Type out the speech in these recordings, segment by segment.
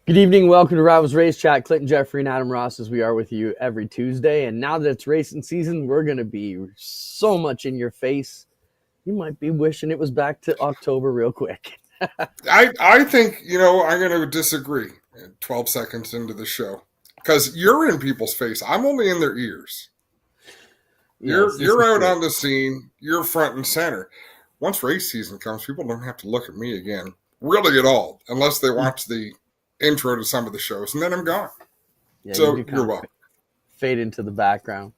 Good evening. Welcome to Rivalz Race Chat. Clinton, Geoffrey, and Adam Ross as we are with you every Tuesday. And now that it's racing season, we're going to be so much in your face. You might be wishing it was back to October real quick. I think, I'm going to disagree 12 seconds into the show because you're in people's face. I'm only in their ears. Yes, You're out on the scene. You're front and center. Once race season comes, people don't have to look at me again, really at all, unless they watch the intro to some of the shows, and then I'm gone. Yeah, So you do you're welcome. fade into the background.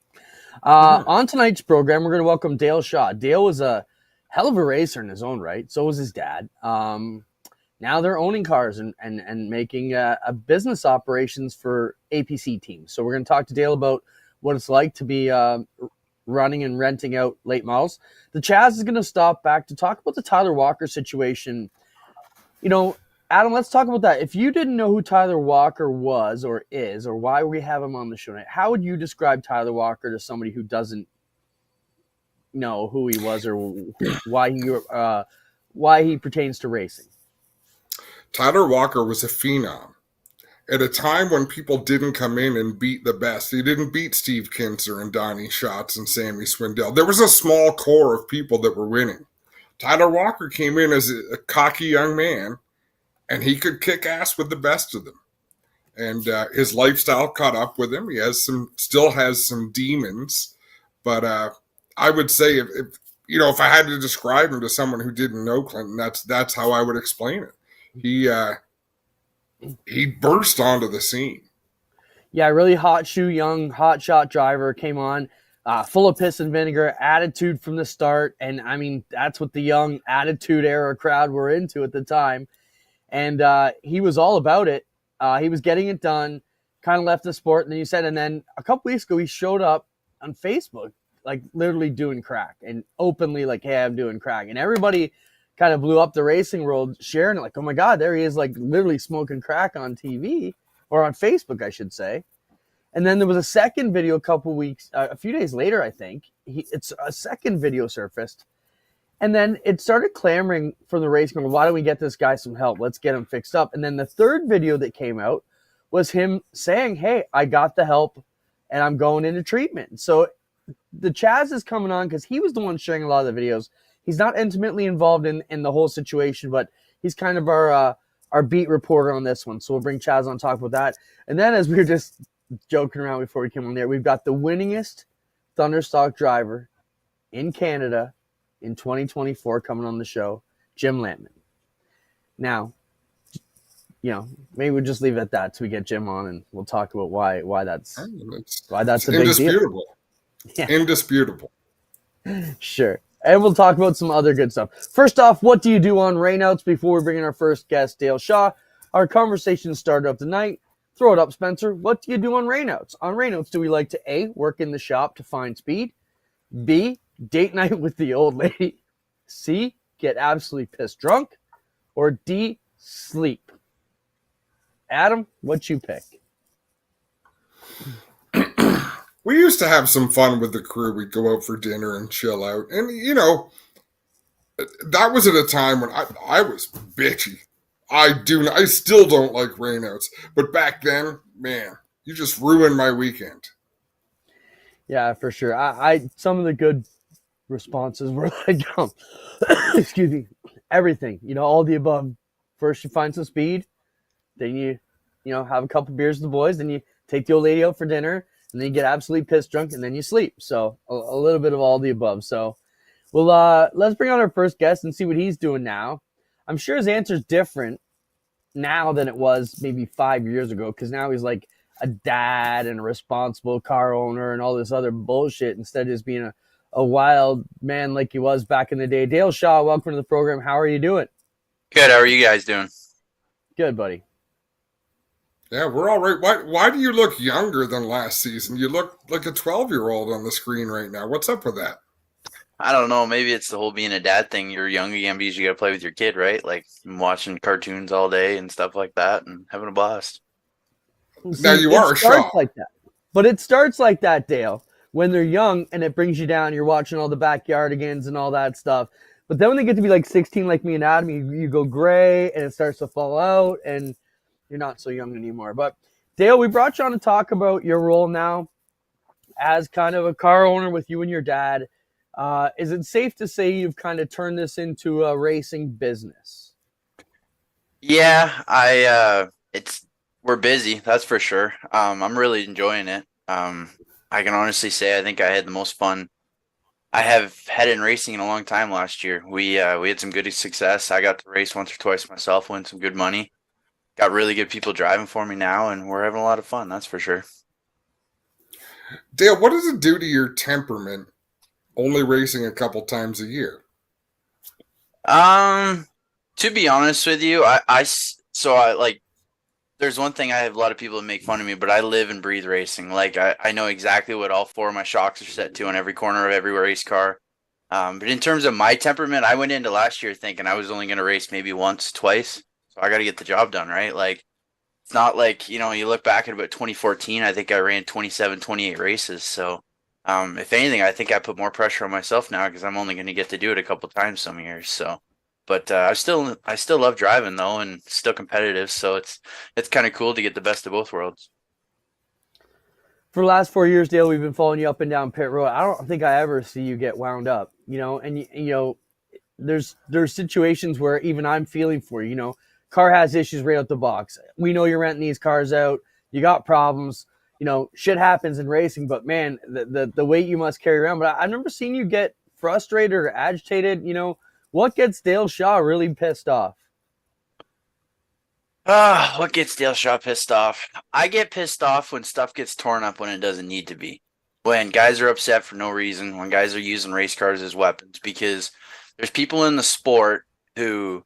On tonight's program, we're going to welcome Dale Shaw. Dale was a hell of a racer in his own right. So was his dad. Now they're owning cars and making a business operations for APC teams. So we're going to talk to Dale about what it's like to be running and renting out late models. The Chaz is going to stop back to talk about the Tyler Walker situation. Adam, let's talk about that. If you didn't know who Tyler Walker was or is or why we have him on the show tonight, how would you describe Tyler Walker to somebody who doesn't know who he was or why he pertains to racing? Tyler Walker was a phenom. At a time when people didn't come in and beat the best. He didn't beat Steve Kinser and Donnie Schatz and Sammy Swindell. There was a small core of people that were winning. Tyler Walker came in as a cocky young man, and he could kick ass with the best of them. And his lifestyle caught up with him. He still has some demons, but I would say if I had to describe him to someone who didn't know Clinton, that's how I would explain it. He burst onto the scene. Yeah, really hot shoe, young, hot shot driver came on, full of piss and vinegar, attitude from the start. And I mean, that's what the young attitude era crowd were into at the time. And he was all about it. He was getting it done, kind of left the sport. And then a couple weeks ago, he showed up on Facebook, like literally doing crack and openly like, hey, I'm doing crack. And everybody kind of blew up the racing world, sharing it like, oh my God, there he is, like literally smoking crack on TV or on Facebook, I should say. And then there was a second video a few days later, I think. It's a second video surfaced. And then it started clamoring for the race, going, why don't we get this guy some help? Let's get him fixed up. And then the third video that came out was him saying, hey, I got the help and I'm going into treatment. So the Chaz is coming on because he was the one sharing a lot of the videos. He's not intimately involved in the whole situation, but he's kind of our beat reporter on this one. So we'll bring Chaz on to talk about that. And then as we were just joking around before we came on there, we've got the winningest Thunderstock driver in Canada in 2024 coming on the show, Jim Lamman. Now, maybe we'll just leave it at that till we get Jim on, and we'll talk about why that's a big deal. Yeah. Indisputable. Sure. And we'll talk about some other good stuff. First off, what do you do on rainouts before we bring in our first guest, Dale Shaw? Our conversation started up tonight. Throw it up, Spencer. What do you do on rainouts? On rainouts, do we like to A, work in the shop to find speed? B, date night with the old lady? C, get absolutely pissed drunk? Or D, sleep? Adam, what you pick? We used to have some fun with the crew. We'd go out for dinner and chill out. And, that was at a time when I was bitchy. I still don't like rainouts. But back then, man, you just ruined my weekend. Yeah, for sure. I some of the good responses were like, excuse me, everything, all the above. First you find some speed, then you have a couple beers with the boys, then you take the old lady out for dinner, and then you get absolutely pissed drunk, and then you sleep. So a little bit of all the above. So let's bring on our first guest and see what he's doing now. I'm sure his answer's different now than it was maybe 5 years ago, because now he's like a dad and a responsible car owner and all this other bullshit instead of just being a wild man like he was back in the day. Dale Shaw, welcome to the program. How are you doing? Good. How are you guys doing? Good, buddy. Yeah, we're all right. Why do you look younger than last season? You look like a 12-year-old on the screen right now. What's up with that? I don't know. Maybe it's the whole being a dad thing. You're young again because you got to play with your kid, right? Like watching cartoons all day and stuff like that and having a blast. See, now you are a Shaw. Like that. But it starts like that, Dale, when they're young and it brings you down. You're watching all the backyardigans and all that stuff. But then when they get to be like 16 like me and Adam, you go gray and it starts to fall out. And You're not so young anymore. But Dale, we brought you on to talk about your role now as kind of a car owner with you and your dad. Is it safe to say you've kind of turned this into a racing business? Yeah, it's we're busy, that's for sure. I'm really enjoying it. I can honestly say I think I had the most fun I have had in racing in a long time last year. We had some good success. I got to race once or twice myself, win some good money. Got really good people driving for me now, and we're having a lot of fun, that's for sure. Dale, what does it do to your temperament only racing a couple times a year? Um, to be honest with you, I like there's one thing I have a lot of people that make fun of me, but I live and breathe racing. Like I know exactly what all four of my shocks are set to on every corner of every race car. But in terms of my temperament, I went into last year thinking I was only going to race maybe once, twice. So I got to get the job done, right? Like it's not like, you look back at about 2014, I think I ran 27, 28 races. So if anything, I think I put more pressure on myself now because I'm only going to get to do it a couple times some years. So, but I still love driving though, and still competitive. So it's kind of cool to get the best of both worlds. For the last 4 years, Dale, we've been following you up and down pit road. I don't think I ever see you get wound up, and there's situations where even I'm feeling for you. Car has issues right out the box. We know you're renting these cars out. You got problems. Shit happens in racing, but man, the weight you must carry around. But I've never seen you get frustrated or agitated. What gets Dale Shaw really pissed off? What gets Dale Shaw pissed off? I get pissed off when stuff gets torn up when it doesn't need to be. When guys are upset for no reason, when guys are using race cars as weapons, because there's people in the sport who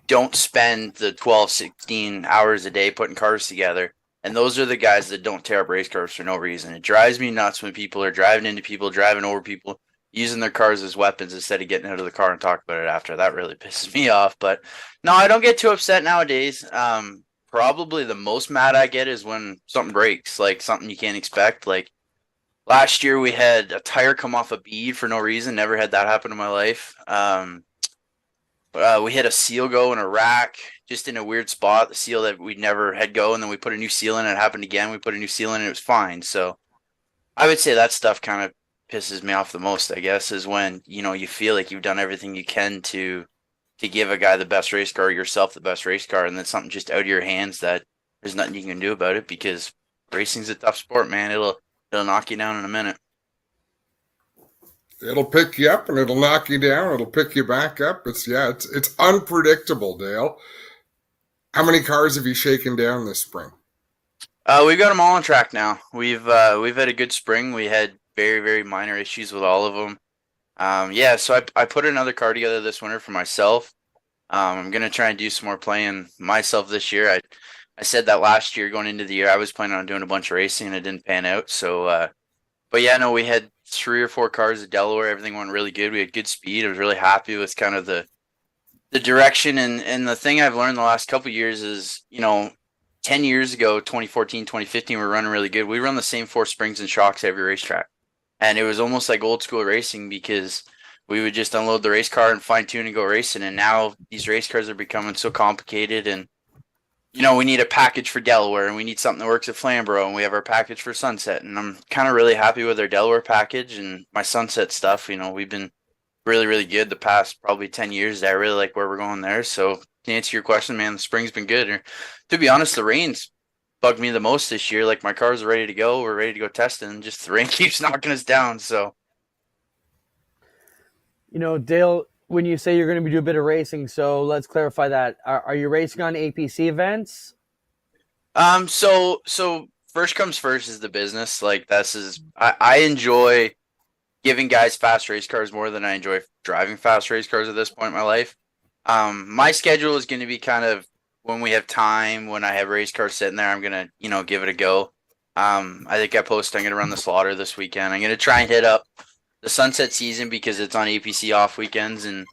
don't spend the 12, 16 hours a day putting cars together. And those are the guys that don't tear up race cars for no reason. It drives me nuts when people are driving into people, driving over people, using their cars as weapons instead of getting out of the car and talk about it after. That really pisses me off. But no, I don't get too upset nowadays. Probably the most mad I get is when something breaks, like something you can't expect. Like last year, we had a tire come off a bead for no reason. Never had that happen in my life. We had a seal go in a rack just in a weird spot, the seal that we never had go, and then we put a new seal in. It happened again. We put a new seal in, and it was fine. So I would say that stuff kind of pisses me off the most, I guess, is when you feel like you've done everything you can to give a guy the best race car, yourself the best race car, and then something just out of your hands that there's nothing you can do about it because racing's a tough sport, man. It'll knock you down in a minute. It'll pick you up and it'll knock you down. It'll pick you back up. It's unpredictable, Dale. How many cars have you shaken down this spring? We've got them all on track now. We've had a good spring. We had very, very minor issues with all of them. Yeah, so I put another car together this winter for myself. I'm gonna try and do some more playing myself this year. I said that last year going into the year I was planning on doing a bunch of racing and it didn't pan out. So, but yeah, no, we had 3 or 4 cars at Delaware. Everything went really good. We had good speed. I was really happy with kind of the direction and the thing I've learned the last couple of years is 10 years ago, 2014, 2015, we were running really good. We run the same 4 springs and shocks every racetrack. And it was almost like old school racing because we would just unload the race car and fine tune and go racing. And now these race cars are becoming so complicated. And, we need a package for Delaware and we need something that works at Flamborough. And we have our package for Sunset. And I'm kind of really happy with our Delaware package and my Sunset stuff. We've been really, really good the past probably 10 years. I really like where we're going there. So to answer your question, man, the spring's been good. Or, to be honest, the rain's bugged me the most this year. Like my cars are ready to go. We're ready to go testing. Just the rain keeps knocking us down. So, Dale, when you say you're going to be doing a bit of racing, so let's clarify that. Are you racing on APC events? so first comes first is the business. Like I enjoy giving guys fast race cars more than I enjoy driving fast race cars at this point in my life. My schedule is going to be kind of when we have time, when I have race cars sitting there, I'm going to, give it a go. I think I'm going to run the Slaughter this weekend. I'm going to try and hit up the Sunset season because it's on APC off weekends. And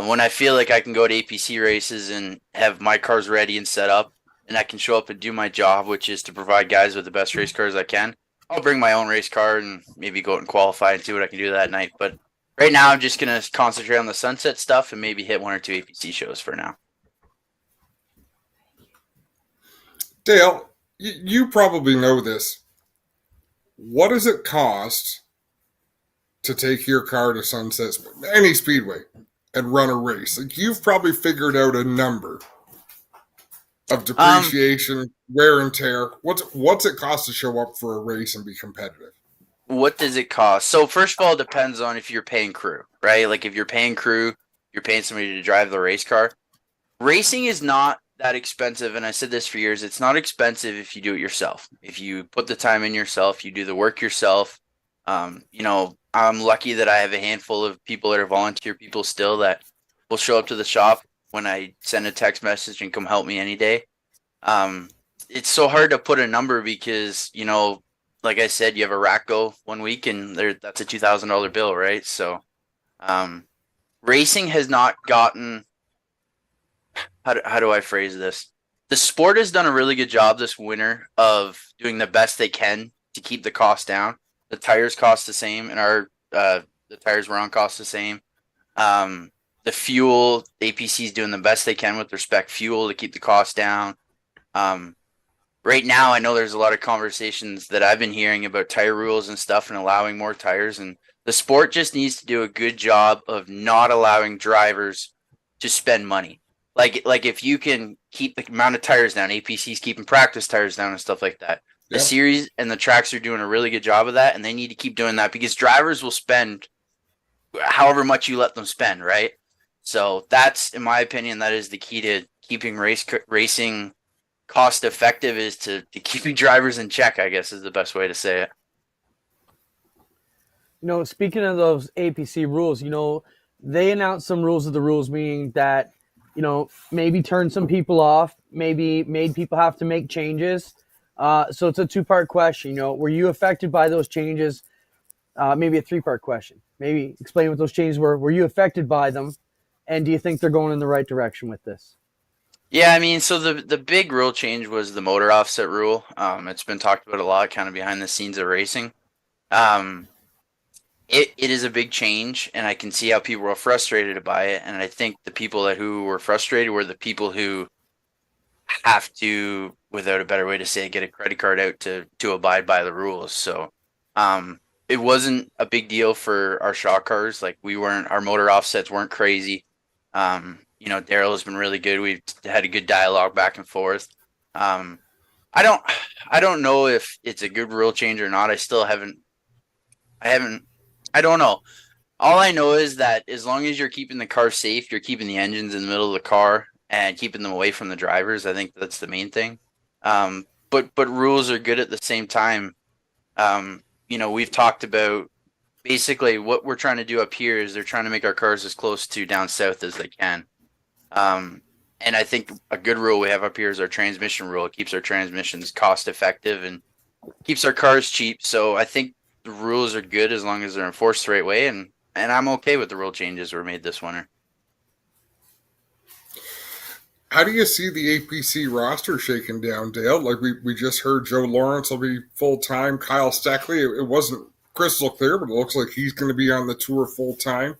when I feel like I can go to APC races and have my cars ready and set up and I can show up and do my job, which is to provide guys with the best race cars I can, I'll bring my own race car and maybe go out and qualify and see what I can do that night. But right now I'm just going to concentrate on the Sunset stuff and maybe hit 1 or 2 APC shows for now. Dale, you probably know this. What does it cost to take your car to Sunset, any speedway, and run a race? Like, you've probably figured out a number of Um, depreciation, wear and tear. What's it cost to show up for a race and be competitive? what does it cost? So first of all, it depends on if you're paying crew, right? Like if you're paying crew, you're paying somebody to drive the race car. Racing is not that expensive, and I said this for years. It's not expensive if you do it yourself. If you put the time in yourself, you do the work yourself. I'm lucky that I have a handful of people that are volunteer people still that will show up to the shop when I send a text message and come help me any day. Um, it's so hard to put a number because like I said, you have a rack go one week and that's a $2,000 bill, right? So, um, racing has not gotten how do I phrase this? The sport has done a really good job this winter of doing the best they can to keep the cost down. The tires cost the same, and the tires we're on cost the same. The fuel, the APC is doing the best they can with respect fuel to keep the cost down. Um, right now, I know there's a lot of conversations that I've been hearing about tire rules and stuff and allowing more tires, and the sport just needs to do a good job of not allowing drivers to spend money. Like if you can keep the amount of tires down, APC's keeping practice tires down and stuff like that. The Yeah. series and the tracks are doing a really good job of that, and they need to keep doing that because drivers will spend however much you let them spend, right? So that's, in my opinion, that is the key to keeping racing cost effective is to keeping drivers in check, I guess is the best way to say it. Speaking of those APC rules, they announced some rules of the rules, meaning that, maybe turned some people off, maybe made people have to make changes. So it's a two-part question. Were you affected by those changes? Maybe a three-part question. Maybe explain what those changes were. Were you affected by them? And do you think they're going in the right direction with this? Yeah, I mean, so the big rule change was the motor offset rule. It's been talked about a lot, kind of behind the scenes of racing. Um, it is a big change, and I can see how people are frustrated by it. And I think the people who were frustrated were the people who have to, without a better way to say it, get a credit card out to abide by the rules. So, it wasn't a big deal for our shock cars. Like our motor offsets weren't crazy. Daryl has been really good. We've had a good dialogue back and forth. Um, I don't, I don't know if it's a good rule change or not. I haven't, I don't know. All I know is that as long as you're keeping the car safe, you're keeping the engines in the middle of the car and keeping them away from the drivers. I think that's the main thing. But rules are good at the same time. We've talked about basically what we're trying to do up here is they're trying to make our cars as close to down south as they can. And I think a good rule we have up here is our transmission rule. It keeps our transmissions cost effective and keeps our cars cheap. So I think the rules are good as long as they're enforced the right way. And I'm okay with the rule changes were made this winter. How do you see the APC roster shaking down, Dale? Like we just heard Joe Lawrence will be full time. Kyle Steckley, it wasn't crystal clear, but it looks like he's going to be on the tour full time.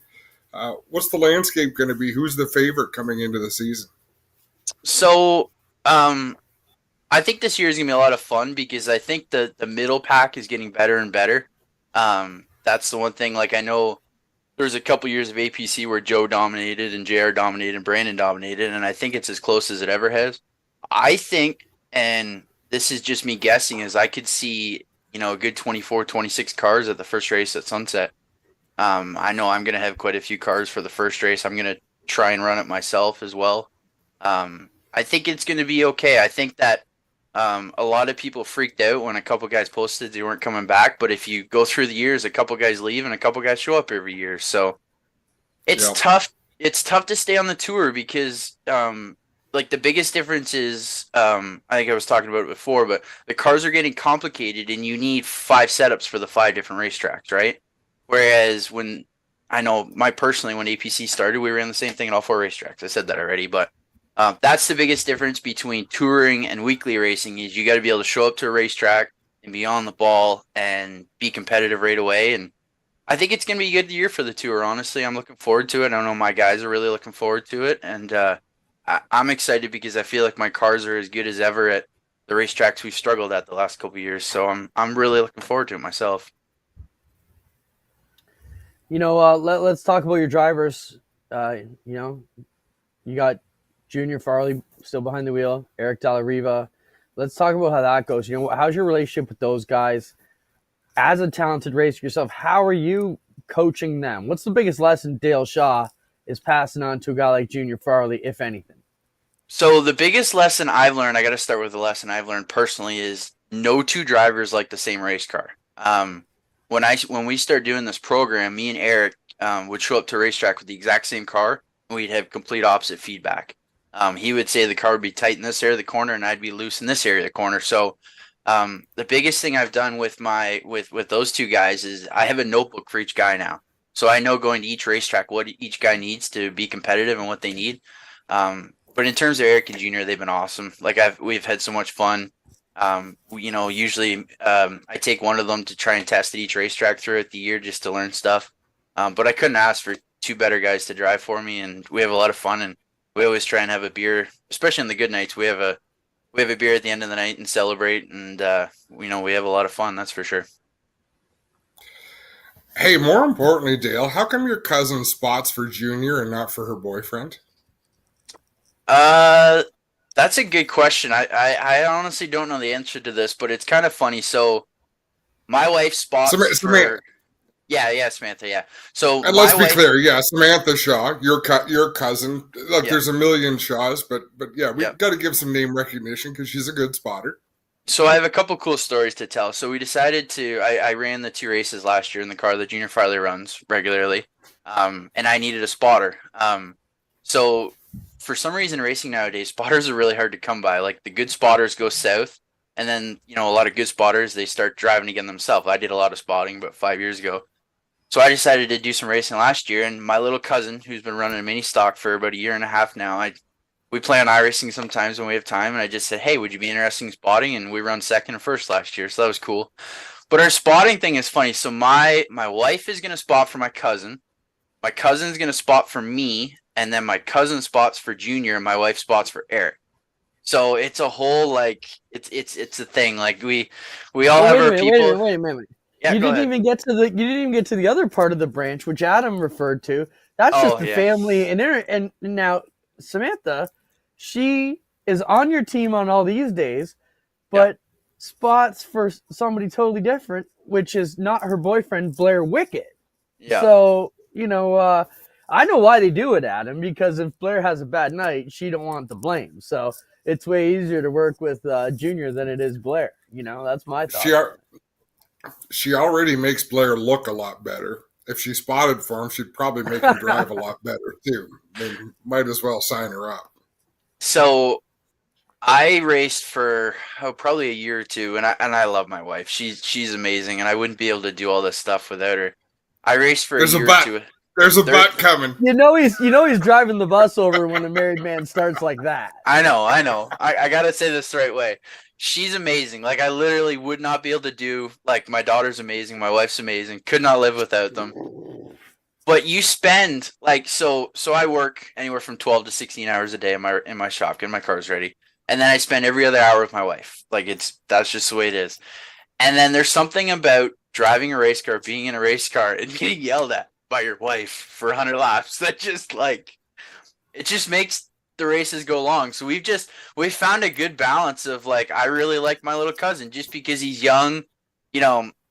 What's the landscape going to be? Who's the favorite coming into the season? So, I think this year is gonna be a lot of fun because I think the middle pack is getting better and better. That's the one thing. Like I know there was a couple years of APC where Joe dominated and JR dominated and Brandon dominated, and I think it's as close as it ever has. I think, and this is just me guessing, is I could see a good 24, 26 cars at the first race at Sunset. I know I'm gonna have quite a few cars for the first race. I'm gonna try and run it myself as well. I think it's going to be okay. I think that a lot of people freaked out when a couple guys posted they weren't coming back. But if you go through the years, a couple guys leave and a couple guys show up every year. So it's tough. It's tough to stay on the tour because the biggest difference is I think I was talking about it before, but the cars are getting complicated and you need 5 setups for the 5 different racetracks, right? Whereas when APC started, we ran the same thing at all 4 racetracks. I said that already, but that's the biggest difference between touring and weekly racing is you got to be able to show up to a racetrack and be on the ball and be competitive right away. And I think it's going to be a good year for the tour. Honestly, I'm looking forward to it. I know my guys are really looking forward to it. And I'm excited because I feel like my cars are as good as ever at the racetracks we've struggled at the last couple of years. So I'm really looking forward to it myself. Let's talk about your drivers. You got Junior Farley still behind the wheel, Eric Della Riva. Let's talk about how that goes. How's your relationship with those guys? As a talented racer yourself, how are you coaching them? What's the biggest lesson Dale Shaw is passing on to a guy like Junior Farley, if anything? So the biggest lesson I've learned, I got to start with the lesson I've learned personally, is no two drivers like the same race car. When we started doing this program, me and Eric would show up to a racetrack with the exact same car, and we'd have complete opposite feedback. He would say the car would be tight in this area of the corner, and I'd be loose in this area of the corner. So the biggest thing I've done with those two guys is I have a notebook for each guy now. So I know going to each racetrack what each guy needs to be competitive and what they need. But in terms of Eric and Junior, they've been awesome. Like we've had so much fun. Usually I take one of them to try and test at each racetrack throughout the year just to learn stuff. But I couldn't ask for two better guys to drive for me, and we have a lot of fun. And we always try and have a beer, especially on the good nights. We have a beer at the end of the night and celebrate, and we have a lot of fun. That's for sure. Hey, more importantly, Dale, how come your cousin spots for Junior and not for her boyfriend? That's a good question. I honestly don't know the answer to this, but it's kind of funny. So my wife spots for... Yeah, Samantha, yeah. So and let's be clear, Samantha Shaw, your cousin. Look, there's a million Shaws, but yeah, we've got to give some name recognition because she's a good spotter. So I have a couple cool stories to tell. So we decided I ran the 2 races last year in the car that Junior Farley runs regularly, and I needed a spotter. So for some reason, racing nowadays, spotters are really hard to come by. Like the good spotters go south, and then a lot of good spotters, they start driving again themselves. I did a lot of spotting about 5 years ago. So I decided to do some racing last year, and my little cousin, who's been running a mini stock for about a year and a half now, we play on iRacing sometimes when we have time, and I just said, hey, would you be interested in spotting? And we run second and first last year, so that was cool. But our spotting thing is funny. So my wife is going to spot for my cousin's going to spot for me, and then my cousin spots for Junior, and my wife spots for Eric. So it's a whole, it's a thing. Like we all have our people. Wait a minute. Yeah, you didn't even get to the other part of the branch, which Adam referred to. That's just the family. And now Samantha, she is on your team on all these days, but spots for somebody totally different, which is not her boyfriend, Blair Wickett. Yeah. So, I know why they do it, Adam, because if Blair has a bad night, she don't want the blame. So it's way easier to work with Junior than it is Blair. That's my thought. She already makes Blair look a lot better. If she spotted for him, she'd probably make him drive a lot better too. They might as well sign her up. So I raced for probably a year or two, and I love my wife. She's amazing, and I wouldn't be able to do all this stuff without her. I raced for a year or two. There's a butt coming. He's driving the bus over when a married man starts like that. I know. I gotta say this the right way. She's amazing. Like I literally would not be able to do. Like my daughter's amazing, my wife's amazing. Could not live without them. But you spend so I work anywhere from 12 to 16 hours a day in my shop getting my cars ready, and then I spend every other hour with my wife. That's just the way it is. And then there's something about driving a race car, being in a race car, and getting yelled at by your wife for 100 laps. That just it just makes the races go long. So we've found a good balance of I really like my little cousin just because he's young,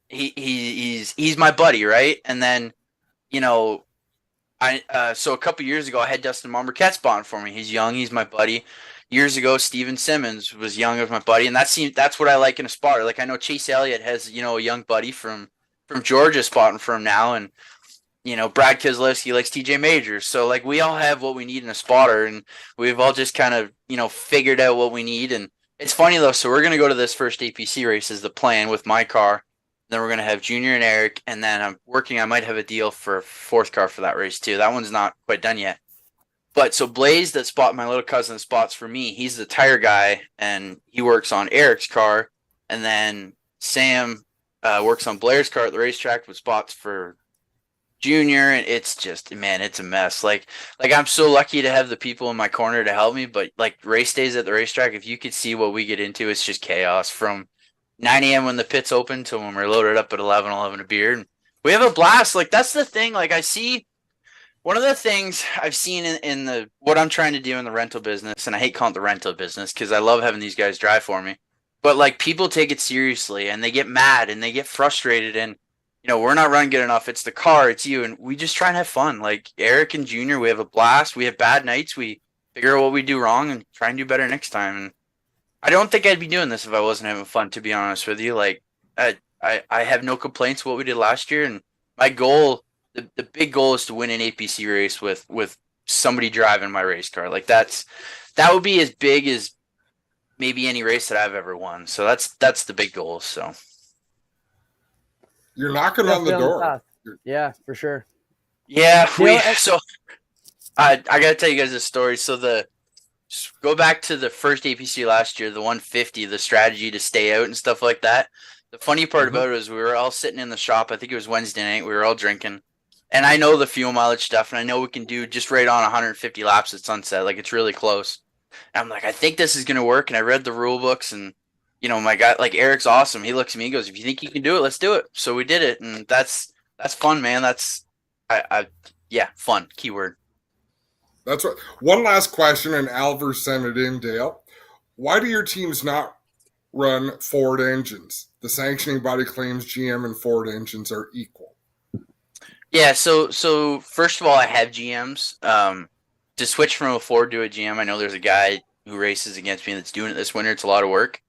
he's my buddy, right? And then so a couple years ago I had Dustin Marquette spotting for me. He's young, he's my buddy. Years ago Steven Simmons was young as my buddy, and that's what I like in a spotter. I know Chase Elliott has a young buddy from Georgia spotting for him now, and Brad Keselowski likes TJ Majors. So we all have what we need in a spotter, and we've all just kind of, figured out what we need. And it's funny though. So we're going to go to this first APC race is the plan with my car. Then we're going to have Junior and Eric. And then I might have a deal for a 4th car for that race too. That one's not quite done yet. But so Blaze my little cousin spots for me. He's the tire guy and he works on Eric's car. And then Sam works on Blair's car at the racetrack with spots for junior, and it's just, man, it's a mess. Like I'm so lucky to have the people in my corner to help me, but like race days at the racetrack, if you could see what we get into, it's just chaos from 9 a.m. when the pits open to when we're loaded up at 11 a beer. And we have a blast. Like that's the thing. Like I see one of the things I've seen in the what I'm trying to do in the rental business, and I hate calling it the rental business because I love having these guys drive for me. But like people take it seriously and they get mad and they get frustrated and we're not running good enough. It's the car, it's you, and we just try and have fun. Like Eric and Junior, we have a blast. We have bad nights. We figure out what we do wrong and try and do better next time. And I don't think I'd be doing this if I wasn't having fun, to be honest with you. Like I have no complaints with what we did last year, and my goal, the big goal is to win an APC race with somebody driving my race car. Like that would be as big as maybe any race that I've ever won. So that's the big goal. So you're knocking on the door. Yeah, for sure. Yeah, so I gotta tell you guys a story. So go back to the first APC last year, the 150, the strategy to stay out and stuff like that. The funny part about it was we were all sitting in the shop. I think it was Wednesday night. We were all drinking. And I know the fuel mileage stuff, and I know we can do just right on 150 laps at Sunset. Like, it's really close. And I'm like, I think this is going to work. And I read the rule books, and, my guy, like, Eric's awesome. He looks at me and goes, if you think you can do it, let's do it. So we did it. And that's fun, man. That's, fun. Keyword. That's what. One last question, and Alver sent it in, Dale. Why do your teams not run Ford engines? The sanctioning body claims GM and Ford engines are equal. Yeah, so first of all, I have GMs. To switch from a Ford to a GM, I know there's a guy who races against me that's doing it this winter. It's a lot of work.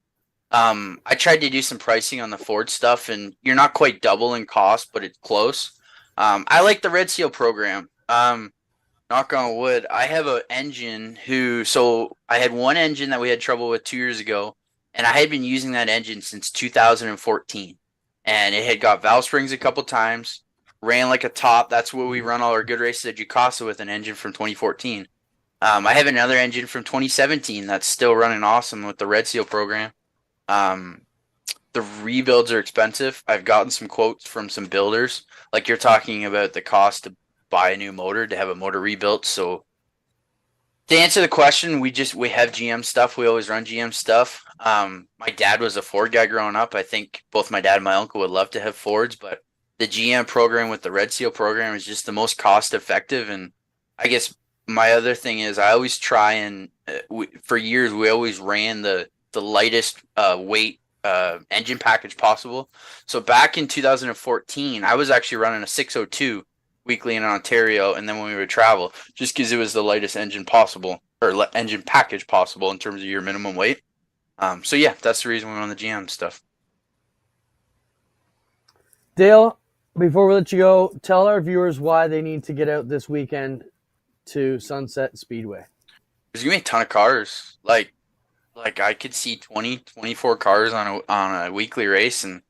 I tried to do some pricing on the Ford stuff, and you're not quite double in cost, but it's close. I like the Red Seal program. Knock on wood, I have an engine so I had one engine that we had trouble with 2 years ago, and I had been using that engine since 2014. And it had got valve springs a couple times, ran like a top. That's where we run all our good races at Jukasa with an engine from 2014. I have another engine from 2017 that's still running awesome with the Red Seal program. The rebuilds are expensive. I've gotten some quotes from some builders. Like you're talking about the cost to buy a new motor, to have a motor rebuilt. So to answer the question, we have GM stuff. We always run GM stuff. My dad was a Ford guy growing up. I think both my dad and my uncle would love to have Fords, but the GM program with the Red Seal program is just the most cost effective. And I guess my other thing is I always try and for years we always ran the lightest weight engine package possible. So back in 2014, I was actually running a 602 weekly in Ontario, and then when we would travel, just because it was the lightest engine possible, or engine package possible in terms of your minimum weight. So yeah, that's the reason we run the GM stuff. Dale, before we let you go, tell our viewers why they need to get out this weekend to Sunset Speedway. There's gonna be a ton of cars. Like I could see 20, 24 cars on a weekly race, and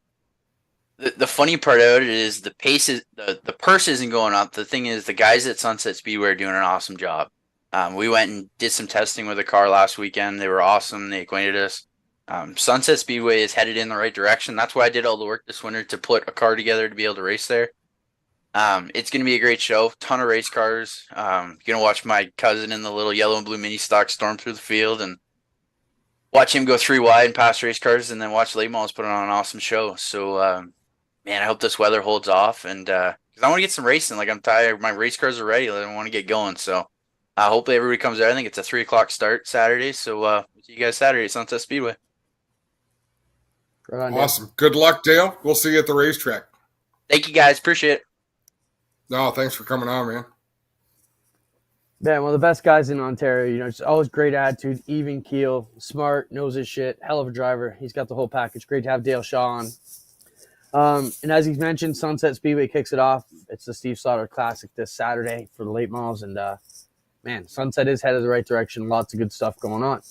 the funny part about it is the pace is the purse isn't going up. The thing is, the guys at Sunset Speedway are doing an awesome job. We went and did some testing with a car last weekend. They were awesome. They acquainted us. Sunset Speedway is headed in the right direction. That's why I did all the work this winter to put a car together to be able to race there. It's going to be a great show. Ton of race cars. Going to watch my cousin in the little yellow and blue mini stock storm through the field and watch him go 3 wide and pass race cars, and then watch late models put on an awesome show. So, man, I hope this weather holds off, and because I want to get some racing. Like, I'm tired. My race cars are ready. I want to get going. So, hopefully everybody comes out. I think it's a 3 o'clock start Saturday. So, we'll see you guys Saturday at Sunset Speedway. Right on, awesome. Dale. Good luck, Dale. We'll see you at the racetrack. Thank you, guys. Appreciate it. No, thanks for coming on, man. Yeah, one of the best guys in Ontario. Just always great attitude, even keel, smart, knows his shit, hell of a driver. He's got the whole package. Great to have Dale Shaw on. And as he's mentioned, Sunset Speedway kicks it off. It's the Steve Sauter Classic this Saturday for the late models. And, man, Sunset is headed the right direction. Lots of good stuff going on.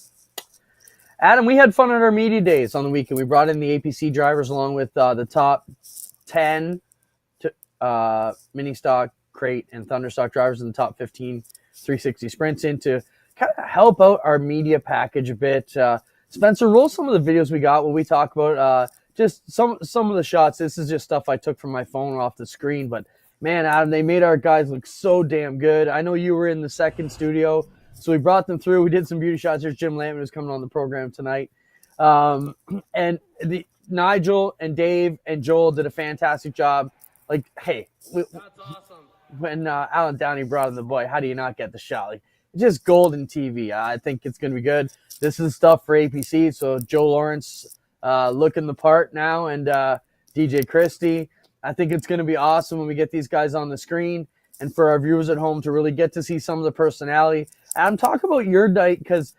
Adam, we had fun at our media days on the weekend. We brought in the APC drivers along with the top 10 mini stock, crate, and thunder stock drivers in the top 15 360 sprints in to kind of help out our media package a bit. Spencer, roll some of the videos we got where we talk about just some of the shots. This is just stuff I took from my phone off the screen, but Man, Adam, they made our guys look so damn good. I know you were in the second studio, so we brought them through. We did some beauty shots. There's Jim Lamman who's coming on the program tonight. And Nigel and Dave and Joel did a fantastic job. Like, hey, that's awesome. When Alan Downey brought in the boy, how do you not get the shot? Like, just golden TV. I think it's going to be good. This is stuff for APC. So Joe Lawrence looking the part now, and DJ Christie. I think it's going to be awesome when we get these guys on the screen, and for our viewers at home to really get to see some of the personality. Adam, talk about your night, because,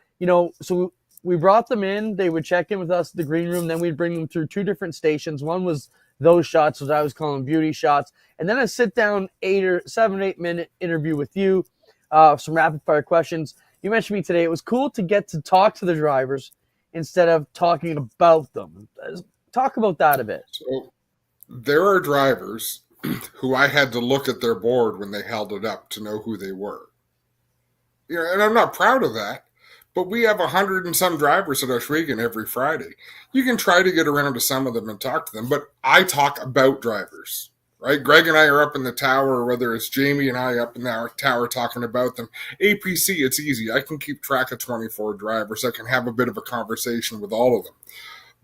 so we brought them in. They would check in with us at the green room. Then we'd bring them through two different stations. One was those shots, which I was calling beauty shots. And then a sit-down 7 or 8 minute interview with you, some rapid-fire questions. You mentioned me today. It was cool to get to talk to the drivers instead of talking about them. Talk about that a bit. So there are drivers who I had to look at their board when they held it up to know who they were. And I'm not proud of that, but we have 100 and some drivers at Ohsweken every Friday. You can try to get around to some of them and talk to them, but I talk about drivers, right? Greg and I are up in the tower, or whether it's Jamie and I up in our tower talking about them. APC, it's easy. I can keep track of 24 drivers. I can have a bit of a conversation with all of them.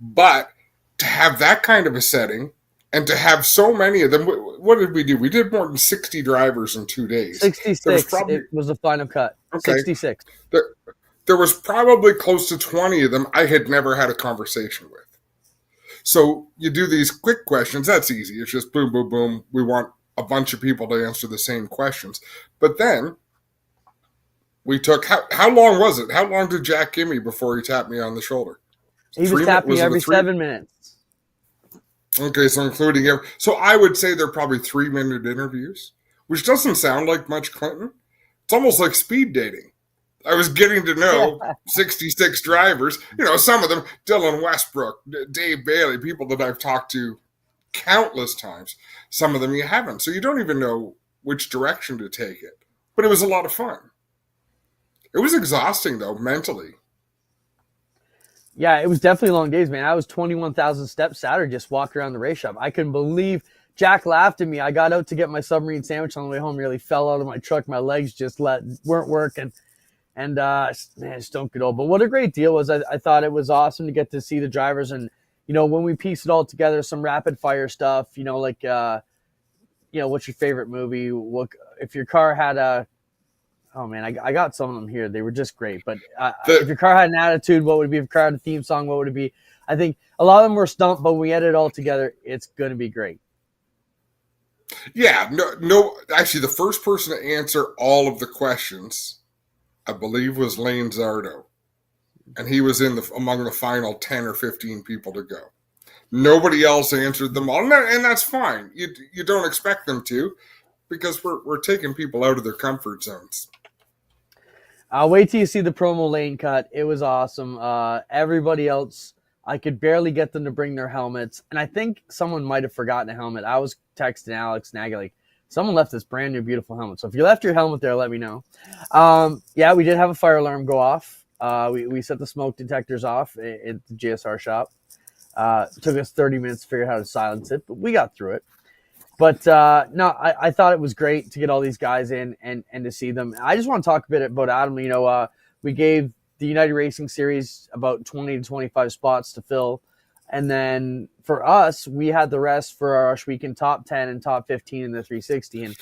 But to have that kind of a setting, and to have so many of them, what did we do? We did more than 60 drivers in 2 days. 66 it was the final cut. Okay. 66. There was probably close to 20 of them I had never had a conversation with. So you do these quick questions. That's easy. It's just boom, boom, boom. We want a bunch of people to answer the same questions. But then we took, how long was it? How long did Jack give me before he tapped me on the shoulder? He was tapping me every 7 minutes. Okay, so including so I would say they're probably 3-minute interviews, which doesn't sound like much, Clinton. It's almost like speed dating. I was getting to know 66 drivers. Some of them, Dylan Westbrook, Dave Bailey, people that I've talked to countless times. Some of them you haven't, so you don't even know which direction to take it. But it was a lot of fun. It was exhausting, though, mentally. Yeah, it was definitely long days, man. I was 21,000 steps Saturday just walking around the race shop. I couldn't believe Jack laughed at me. I got out to get my submarine sandwich on the way home, nearly fell out of my truck. My legs just weren't working. And, man, just don't get old. But what a great deal was. I thought it was awesome to get to see the drivers. And, when we pieced it all together, some rapid fire stuff, like, what's your favorite movie? If your car had a, oh man, I got some of them here. They were just great. But if your car had an attitude, what would it be? If your car had a theme song, what would it be? I think a lot of them were stumped, but when we edit it all together, it's going to be great. Yeah, no. Actually, the first person to answer all of the questions, I believe, was Lane Zardo, and he was among the final 10 or 15 people to go. Nobody else answered them all, and that's fine. You don't expect them to, because we're taking people out of their comfort zones. Wait till you see the promo lane cut. It was awesome. Everybody else, I could barely get them to bring their helmets. And I think someone might have forgotten a helmet. I was texting Alex Nagy, like, someone left this brand new, beautiful helmet. So if you left your helmet there, let me know. Yeah, we did have a fire alarm go off. We set the smoke detectors off at the GSR shop. It took us 30 minutes to figure out how to silence it, but we got through it. But no, I thought it was great to get all these guys in and to see them. I just want to talk a bit about Adam. We gave the United Racing Series about 20 to 25 spots to fill. And then for us, we had the rest for our Ohsweken top 10 and top 15 in the 360. And,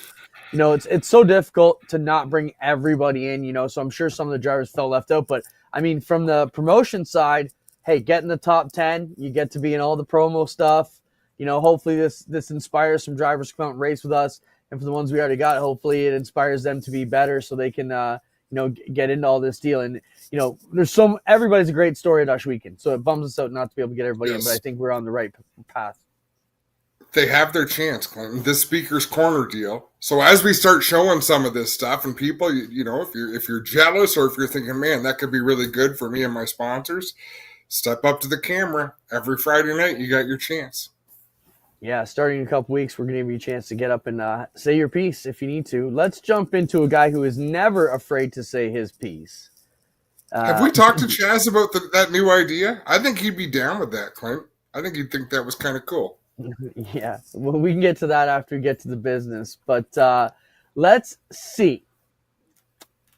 it's so difficult to not bring everybody in, so I'm sure some of the drivers felt left out. But, I mean, from the promotion side, hey, get in the top 10. You get to be in all the promo stuff. Hopefully this inspires some drivers to come out and race with us. And for the ones we already got, hopefully it inspires them to be better so they can, get into all this deal. And, everybody's a great story at Ohsweken. So it bums us out not to be able to get everybody in, but I think we're on the right path. They have their chance, Clinton. This Speaker's Corner deal. So as we start showing some of this stuff, and people, if you're jealous or if you're thinking, man, that could be really good for me and my sponsors, step up to the camera. Every Friday night, you got your chance. Yeah, starting in a couple weeks, we're going to give you a chance to get up and say your piece if you need to. Let's jump into a guy who is never afraid to say his piece. Have we talked to Chaz about that new idea? I think he'd be down with that, Clint. I think he'd think that was kind of cool. Yeah, well, we can get to that after we get to the business. But let's see.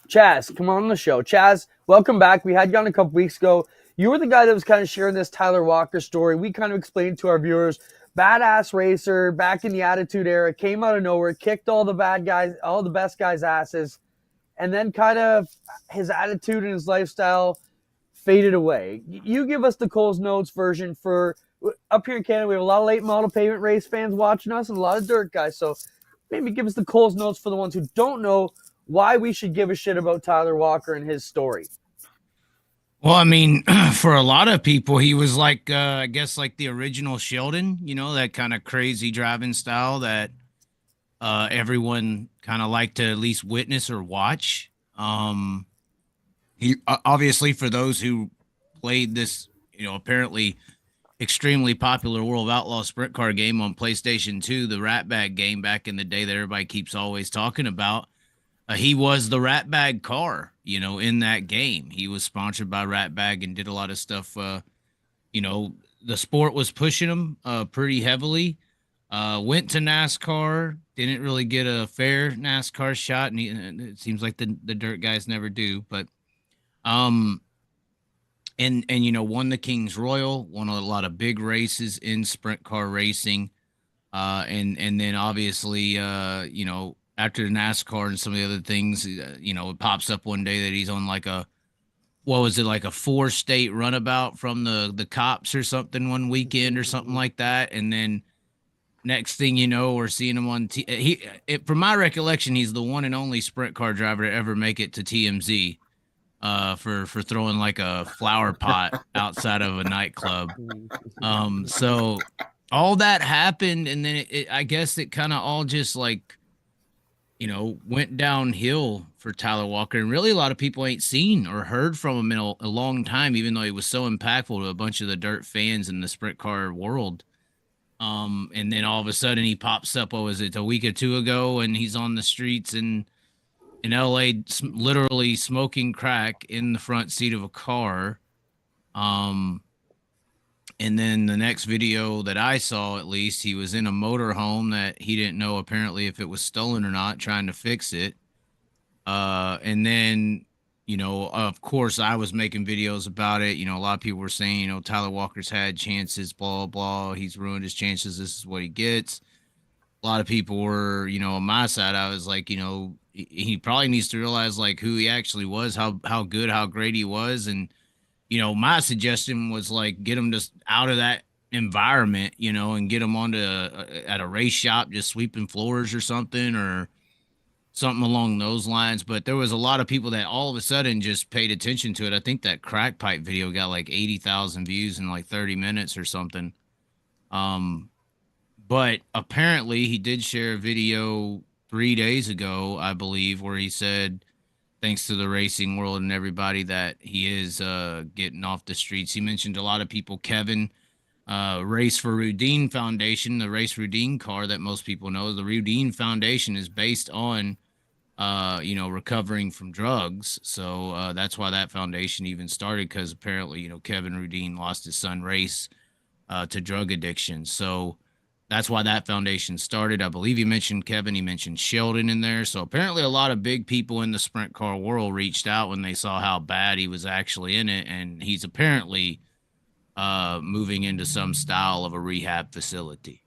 Chaz, come on the show. Chaz, welcome back. We had you on a couple weeks ago. You were the guy that was kind of sharing this Tyler Walker story. We kind of explained to our viewers, badass racer back in the Attitude Era, came out of nowhere, kicked all the bad guys, all the best guys' asses, and then kind of his attitude and his lifestyle faded away. You give us the Coles Notes version for up here in Canada. We have a lot of late model pavement race fans watching us and a lot of dirt guys. So maybe give us the Coles Notes for the ones who don't know why we should give a shit about Tyler Walker and his story. Well, I mean, for a lot of people, he was like, I guess, like the original Sheldon, that kind of crazy driving style that everyone kind of liked to at least witness or watch. He obviously, for those who played this, apparently extremely popular World of Outlaw sprint car game on PlayStation 2, the Rat Bag game back in the day that everybody keeps always talking about. He was the Rat Bag car, in that game. He was sponsored by Rat Bag and did a lot of stuff. The sport was pushing him pretty heavily. Went to NASCAR, didn't really get a fair NASCAR shot, and it seems like the dirt guys never do. But and won the King's Royal, won a lot of big races in sprint car racing, and then obviously after the NASCAR and some of the other things, it pops up one day that he's on like a 4-state runabout from the cops or something one weekend or something like that. And then next thing you know, we're seeing him on from my recollection, he's the one and only sprint car driver to ever make it to TMZ for throwing like a flower pot outside of a nightclub. So all that happened, and then I guess it kind of all just like went downhill for Tyler Walker. And really a lot of people ain't seen or heard from him in a long time, even though he was so impactful to a bunch of the dirt fans in the sprint car world. And then all of a sudden he pops up, what was it, a week or two ago, and he's on the streets in LA, literally smoking crack in the front seat of a car. And then the next video that I saw, at least, he was in a motorhome that he didn't know apparently if it was stolen or not, trying to fix it. And then, of course, I was making videos about it. A lot of people were saying, Tyler Walker's had chances, blah, blah. He's ruined his chances. This is what he gets. A lot of people were, on my side. I was like, he probably needs to realize like who he actually was, how good, how great he was. And, my suggestion was like, get him just out of that environment, and get him onto at a race shop, just sweeping floors or something along those lines. But there was a lot of people that all of a sudden just paid attention to it. I think that crack pipe video got like 80,000 views in like 30 minutes or something. But apparently he did share a video 3 days ago, I believe, where he said, thanks to the racing world and everybody, that he is getting off the streets. He mentioned a lot of people, Kevin, Race for Rudine Foundation, the Race Rudine car that most people know. The Rudine Foundation is based on, recovering from drugs. So that's why that foundation even started, because apparently, Kevin Rudine lost his son, Race, to drug addiction. So that's why that foundation started. I believe he mentioned Kevin. He mentioned Sheldon in there. So apparently a lot of big people in the sprint car world reached out when they saw how bad he was actually in it. And he's apparently moving into some style of a rehab facility.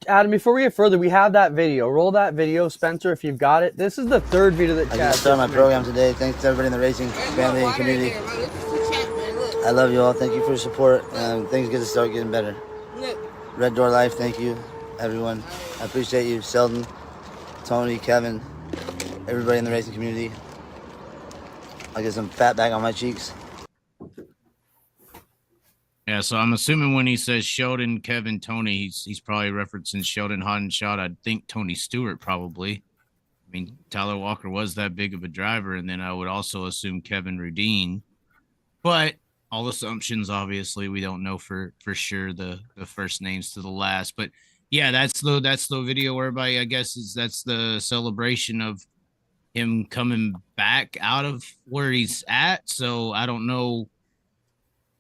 Adam, before we get further, we have that video. Roll that video, Spencer, if you've got it. This is the third video that I Chaz just started my program today. Thanks to everybody in the racing family and community. I love you all. Thank you for your support. Things get to start getting better. Red Door Life, thank you, everyone. I appreciate you, Sheldon, Tony, Kevin, everybody in the racing community. I get some fat back on my cheeks. Yeah, so I'm assuming when he says Sheldon, Kevin, Tony, he's probably referencing Sheldon Hoddenshot. I'd think Tony Stewart probably. I mean, Tyler Walker was that big of a driver, and then I would also assume Kevin Rudine. But all assumptions, obviously, we don't know for sure the first names to the last. But yeah, that's the video where everybody, I guess, that's the celebration of him coming back out of where he's at. So I don't know.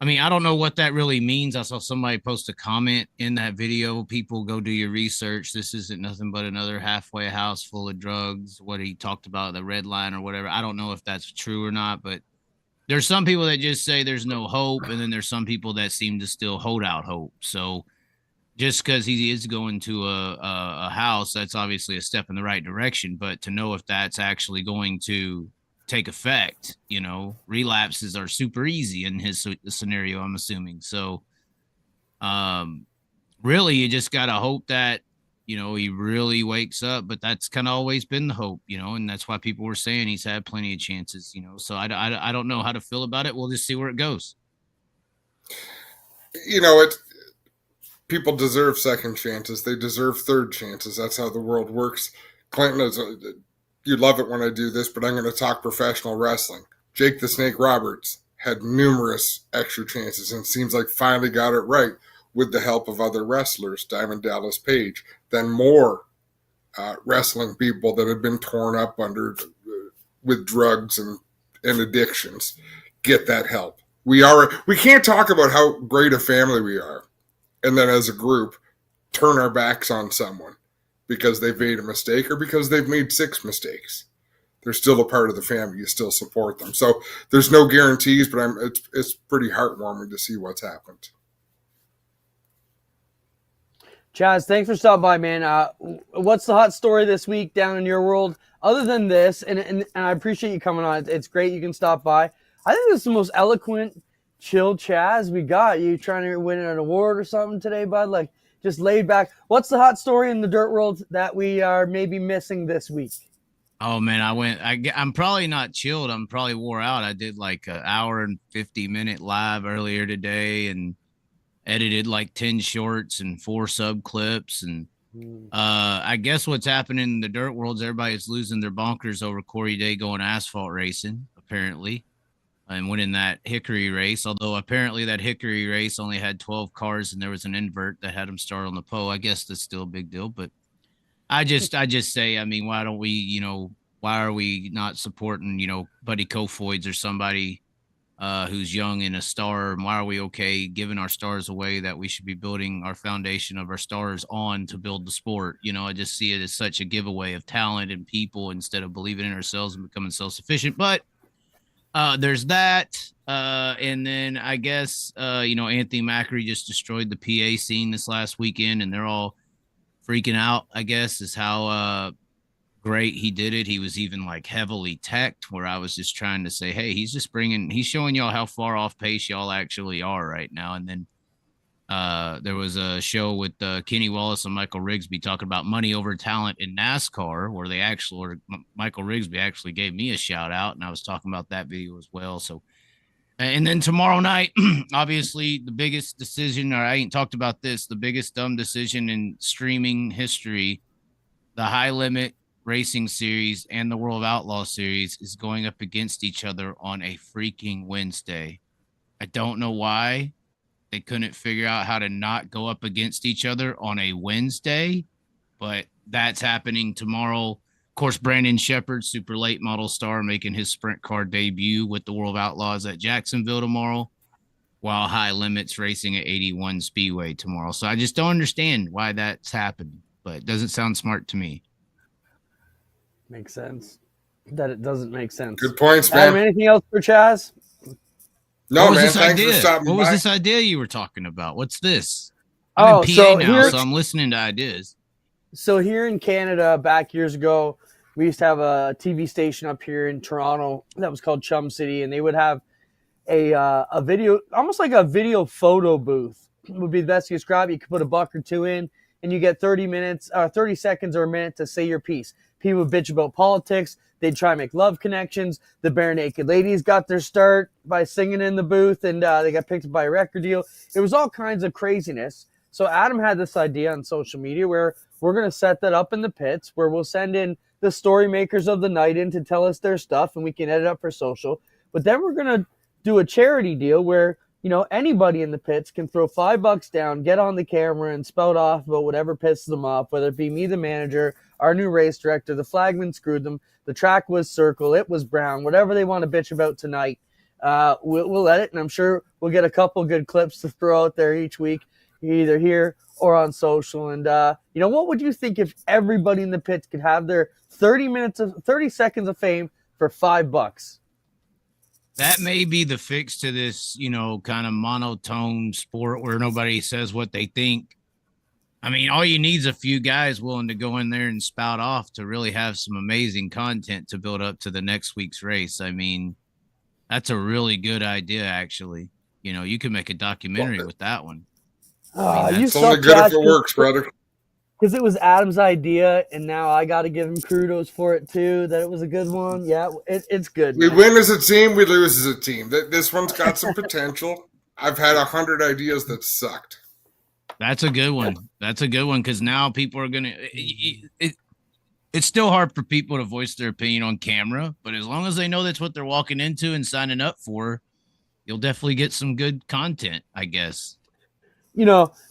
I mean, I don't know what that really means. I saw somebody post a comment in that video. People, go do your research. This isn't nothing but another halfway house full of drugs. What he talked about, the red line or whatever. I don't know if that's true or not, but there's some people that just say there's no hope. And then there's some people that seem to still hold out hope. So just because he is going to a house, that's obviously a step in the right direction. But to know if that's actually going to take effect, relapses are super easy in his scenario, I'm assuming. So really you just got to hope that he really wakes up. But that's kind of always been the hope, and that's why people were saying he's had plenty of chances. So I don't know how to feel about it. We'll just see where it goes. People deserve second chances. They deserve third chances. That's how the world works. Clinton is you love it when I do this, but I'm going to talk professional wrestling. Jake the Snake Roberts had numerous extra chances and seems like finally got it right with the help of other wrestlers, Diamond Dallas Page, then more wrestling people that had been torn up with drugs and addictions get that help. We can't talk about how great a family we are and then as a group turn our backs on someone because they've made a mistake or because they've made 6 mistakes. They're still a part of the family. You still support them. So there's no guarantees, but it's pretty heartwarming to see what's happened. Chaz, thanks for stopping by, man. What's the hot story this week down in your world? Other than this, and I appreciate you coming on. It's great you can stop by. I think this is the most eloquent, chill Chaz we got. You trying to win an award or something today, bud? Like, just laid back. What's the hot story in the dirt world that we are maybe missing this week? Oh man, I'm probably not chilled. I'm probably wore out. I did like an hour and 50-minute live earlier today and edited like 10 shorts and 4 sub clips. And I guess what's happening in the dirt world is everybody's losing their bonkers over Corey Day going asphalt racing, apparently, and winning that Hickory race. Although apparently that Hickory race only had 12 cars and there was an invert that had them start on the pole. I guess that's still a big deal, but I just say, I mean, why don't we, why are we not supporting, Buddy Kofoids or somebody who's young and a star? And why are we okay giving our stars away that we should be building our foundation of our stars on to build the sport? I just see it as such a giveaway of talent and people instead of believing in ourselves and becoming self-sufficient. But there's that. And then I guess, Anthony Macri just destroyed the PA scene this last weekend and they're all freaking out, I guess, is how great he did it. He was even like heavily teched where I was just trying to say, hey, he's showing y'all how far off pace y'all actually are right now. And then there was a show with Kenny Wallace and Michael Rigsby talking about money over talent in NASCAR, where Michael Rigsby actually gave me a shout out, and I was talking about that video as well. So, and then tomorrow night, obviously the biggest decision, or I ain't talked about this, the biggest dumb decision in streaming history, the High Limit Racing Series and the World of Outlaw Series is going up against each other on a freaking Wednesday. I don't know why they couldn't figure out how to not go up against each other on a Wednesday, but that's happening tomorrow. Of course, Brandon Shepard, super late model star, making his sprint car debut with the World of Outlaws at Jacksonville tomorrow, while High Limits racing at 81 Speedway tomorrow. So I just don't understand why that's happening, but it doesn't sound smart to me. Makes sense. That it doesn't make sense. Good points, man. Adam, anything else for Chaz? No, man. Thanks for stopping by. What was this idea you were talking about? What's this? I'm in PA now, so I'm listening to ideas. So here in Canada, back years ago, we used to have a TV station up here in Toronto that was called Chum City, and they would have a video, almost like a video photo booth would be the best to describe. You could put a buck or two in, and you get 30 seconds or a minute to say your piece. People would bitch about politics. They'd try and make love connections. The Bare Naked Ladies got their start by singing in the booth, and they got picked up by a record deal. It was all kinds of craziness. So Adam had this idea on social media where we're going to set that up in the pits, where we'll send in the story makers of the night in to tell us their stuff, and we can edit up for social. But then we're going to do a charity deal where, anybody in the pits can throw $5 down, get on the camera, and spout off about whatever pisses them off, whether it be me, the manager, our new race director, the flagman screwed them, the track was circle, it was brown, whatever they want to bitch about tonight. we'll edit, and I'm sure we'll get a couple good clips to throw out there each week, either here or on social. And what would you think if everybody in the pits could have their 30 seconds of fame for $5? That may be the fix to this, kind of monotone sport where nobody says what they think. I mean, all you need is a few guys willing to go in there and spout off to really have some amazing content to build up to the next week's race. I mean, that's a really good idea, actually. You can make a documentary with that one. It's only good if it works, brother. Because it was Adam's idea, and now I got to give him kudos for it too. That it was a good one. Yeah, it's good. We win as a team, we lose as a team. This one's got some potential. I've had 100 ideas that sucked. That's a good one. That's a good one because now people are gonna. It's still hard for people to voice their opinion on camera, but as long as they know that's what they're walking into and signing up for, you'll definitely get some good content, I guess.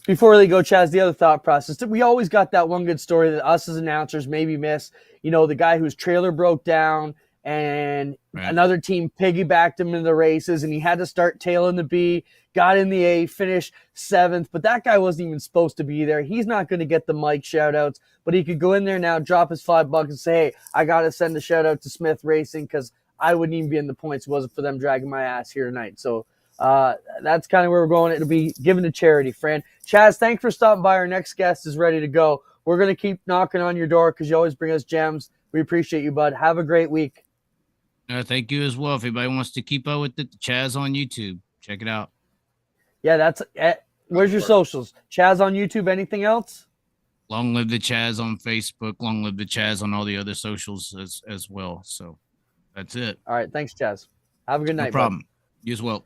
Before they go, Chaz, the other thought process, we always got that one good story that us as announcers maybe miss. The guy whose trailer broke down and another team piggybacked him in the races, and he had to start tailing the B, got in the A, finished 7th, but that guy wasn't even supposed to be there. He's not going to get the mic shout-outs, but he could go in there now, drop his $5 and say, hey, I got to send a shout-out to Smith Racing because I wouldn't even be in the points if it wasn't for them dragging my ass here tonight. So that's kind of where we're going. It'll be given to charity, friend. Chaz, thanks for stopping by. Our next guest is ready to go. We're going to keep knocking on your door because you always bring us gems. We appreciate you, bud. Have a great week. Thank you as well. If anybody wants to keep up with it, Chaz on YouTube. Check it out. Yeah, that's where's your socials? Chaz on YouTube. Anything else? Long live the Chaz on Facebook. Long live the Chaz on all the other socials as well. So that's it. All right. Thanks, Chaz. Have a good night. No problem. Bud. You as well.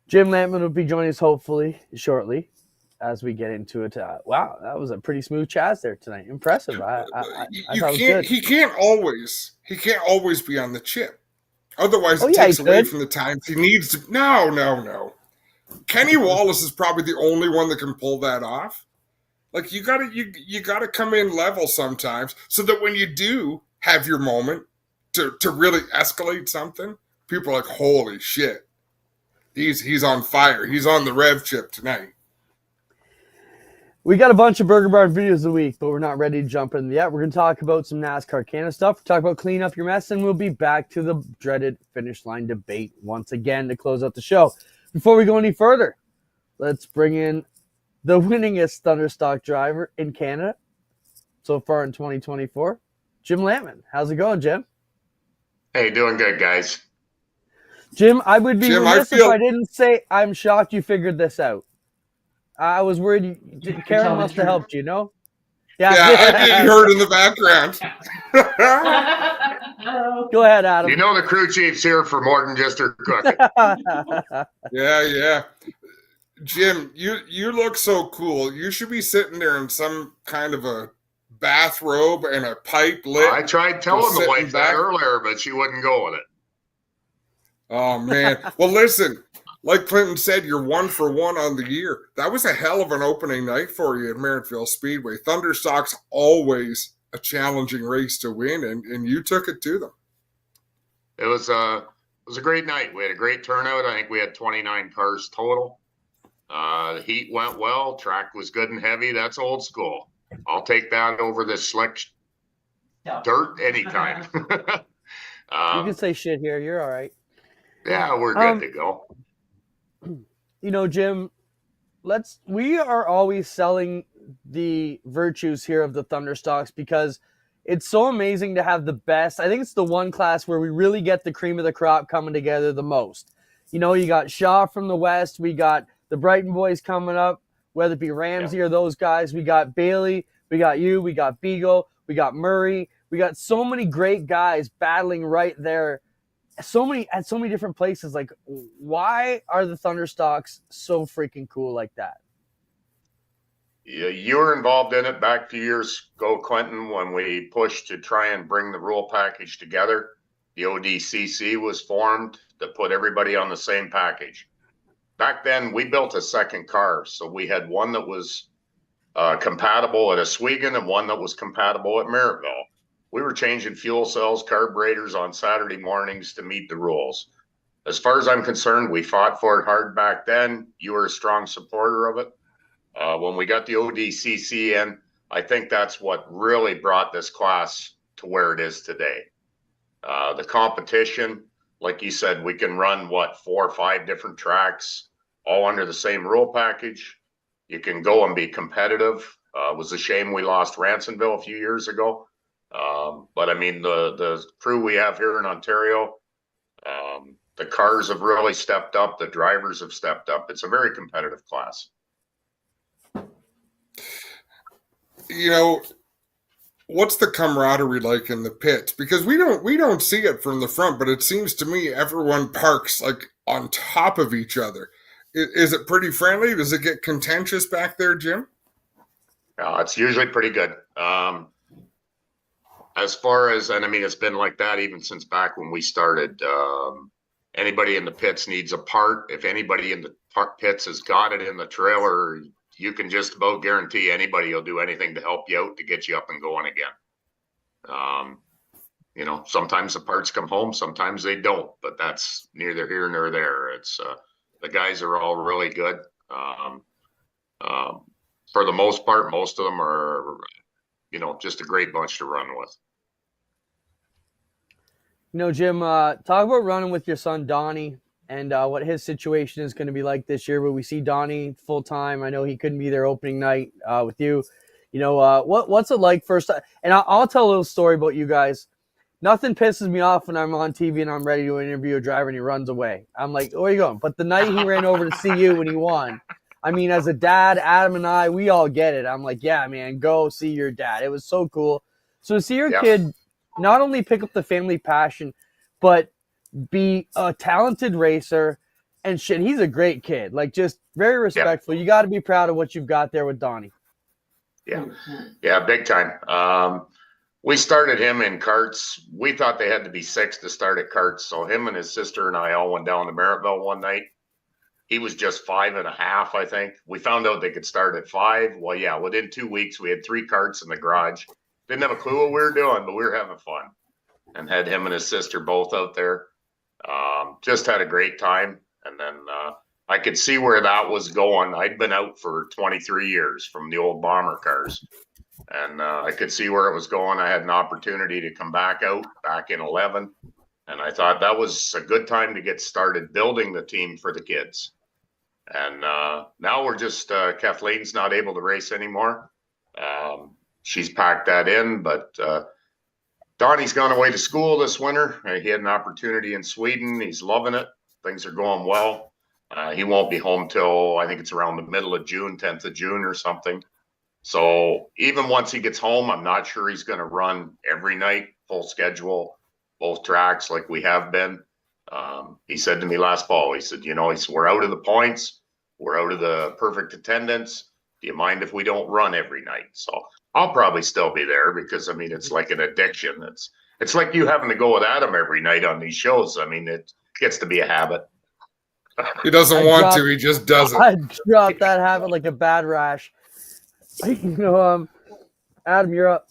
Jim Lamman will be joining us hopefully shortly as we get into it. Wow, that was a pretty smooth Chaz there tonight. Impressive. I thought it was good. He can't always be on the chip. Otherwise, it takes away from the times he needs to. No. Kenny Wallace is probably the only one that can pull that off. Like you gotta come in level sometimes so that when you do have your moment to really escalate something, people are like, holy shit. He's on fire. He's on the rev chip tonight. We got a bunch of Burger Barn videos of the week, but we're not ready to jump into yet. We're going to talk about some NASCAR Canada stuff, talk about clean up your mess, and we'll be back to the dreaded finish line debate once again to close out the show. Before we go any further, let's bring in the winningest Thunderstock driver in Canada so far in 2024, Jim Lamman. How's it going, Jim? Hey, doing good, guys. Jim, I would be remiss if I didn't say I'm shocked you figured this out. I was worried Karen must have helped you, no? Yeah, I heard in the background. Go ahead, Adam. You know the crew chief's here for more than just her cooking. Yeah. Jim, you look so cool. You should be sitting there in some kind of a bathrobe and a pipe lit. I tried telling the wife that earlier, but she wouldn't go with it. Oh, man. Well, listen, like Clinton said, you're 1 for 1 on the year. That was a hell of an opening night for you at Merritttville Speedway. Thunderstock's always a challenging race to win, and you took it to them. It was a great night. We had a great turnout. I think we had 29 cars total. The heat went well. Track was good and heavy. That's old school. I'll take that over this slick dirt anytime. You can say shit here. You're all right. Yeah, we're good to go. Jim, we are always selling the virtues here of the Thunderstocks because it's so amazing to have the best. I think it's the one class where we really get the cream of the crop coming together the most. You got Shaw from the West. We got the Brighton boys coming up, whether it be Ramsey or those guys. We got Bailey. We got you. We got Beagle. We got Murray. We got so many great guys battling right there. At so many different places. Like, why are the Thunderstocks so freaking cool like that? Yeah, you were involved in it back a few years ago, Clinton, when we pushed to try and bring the rule package together. The ODCC was formed to put everybody on the same package. Back then, we built a second car, so we had one that was compatible at Oswego and one that was compatible at Merritttville. We were changing fuel cells, carburetors on Saturday mornings to meet the rules. as far as I'm concerned, we fought for it hard back then. You were a strong supporter of it. When we got the ODCC in, I think that's what really brought this class to where it is today. The competition, like you said, we can run 4 or 5 different tracks, all under the same rule package. You can go and be competitive. It was a shame we lost Ransonville a few years ago. But I mean, the crew we have here in Ontario, the cars have really stepped up. The drivers have stepped up. It's a very competitive class. You know, what's the camaraderie like in the pits? Because we don't see it from the front, but it seems to me everyone parks like on top of each other. Is it pretty friendly? Does it get contentious back there, Jim? It's usually pretty good. As far as, and I mean, it's been like that even since back when we started. Anybody in the pits needs a part. If anybody in the pits has got it in the trailer, you can just about guarantee anybody will do anything to help you out to get you up and going again. You know, sometimes the parts come home, sometimes they don't, but that's neither here nor there. It's the guys are all really good. For the most part, most of them are, you know, just a great bunch to run with. You know, Jim, talk about running with your son, Donnie, and what his situation is going to be like this year. Will we see Donnie full time? I know he couldn't be there opening night with you. You know, what's it like first? And I'll tell a little story about you guys. Nothing pisses me off when I'm on TV and I'm ready to interview a driver and he runs away. I'm like, where are you going? But the night he ran over to see you when he won, I mean, as a dad, Adam and I, we all get it. I'm like, yeah, man, go see your dad. It was so cool. So to see your kid not only pick up the family passion, but be a talented racer and shit. He's a great kid, like just very respectful. You got to be proud of what you've got there with Donnie. Yeah, big time. We started him in karts. We thought they had to be 6 to start at karts. So him and his sister and I all went down to Merrittville one night. He was just 5.5, I think. We found out they could start at 5. Well, yeah, within 2 weeks, we had 3 karts in the garage. Didn't have a clue what we were doing, but we were having fun. And had him and his sister both out there. Just had a great time. And then I could see where that was going. I'd been out for 23 years from the old bomber cars. And I could see where it was going. I had an opportunity to come back out back in 11. And I thought that was a good time to get started building the team for the kids. And now we're just, Kathleen's not able to race anymore. She's packed that in, but Donnie's gone away to school this winter. He had an opportunity in Sweden. He's loving it. Things are going well. He won't be home till, I think it's around the middle of June, 10th of June or something. So even once he gets home, I'm not sure he's going to run every night, full schedule, both tracks like we have been. He said to me last fall, he said, you know, we're out of the points. We're out of the perfect attendance. Do you mind if we don't run every night? So I'll probably still be there because, I mean, it's like an addiction. It's like you having to go with Adam every night on these shows. I mean, it gets to be a habit. He doesn't want to. He just does it. I dropped that habit like a bad rash. You know, Adam, you're up.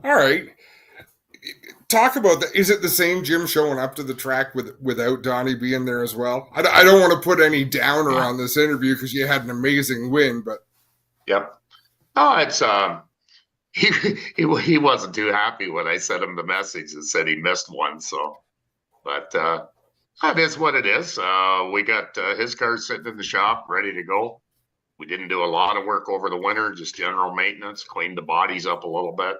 All right. Talk about that. Is it the same Jim showing up to the track without Donnie being there as well? I don't want to put any downer on this interview because you had an amazing win, but oh, it's he wasn't too happy when I sent him the message and said he missed one. So, but that is what it is. We got his car sitting in the shop ready to go. We didn't do a lot of work over the winter, just general maintenance, cleaned the bodies up a little bit.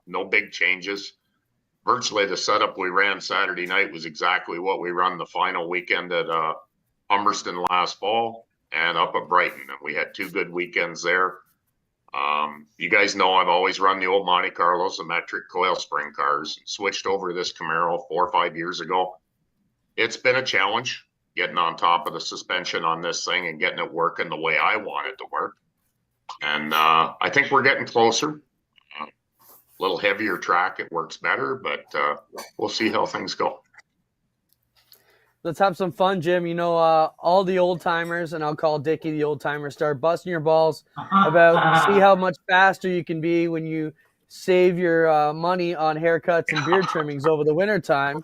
No big changes. Virtually the setup we ran Saturday night was exactly what we run the final weekend at Humberston last fall and up at Brighton. And we had 2 good weekends there. You guys know I've always run the old Monte Carlos, the metric coil spring cars, switched over to this Camaro 4 or 5 years ago. It's been a challenge getting on top of the suspension on this thing and getting it working the way I want it to work. And I think we're getting closer. A little heavier track, it works better, but we'll see how things go. Let's have some fun, Jim. You know, all the old timers, and I'll call Dickie the old timer, start busting your balls about see how much faster you can be when you save your money on haircuts and beard trimmings over the wintertime.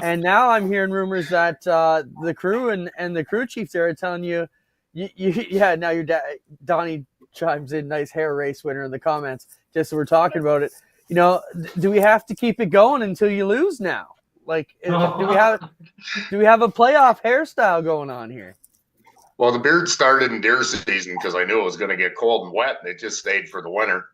And now I'm hearing rumors that the crew and the crew chief there are telling you yeah, now your dad, Donnie chimes in, nice hair race winner in the comments, just so we're talking about it. You know, do we have to keep it going until you lose now? Like, do we have a playoff hairstyle going on here? Well, the beard started in deer season because I knew it was going to get cold and wet, and it just stayed for the winter.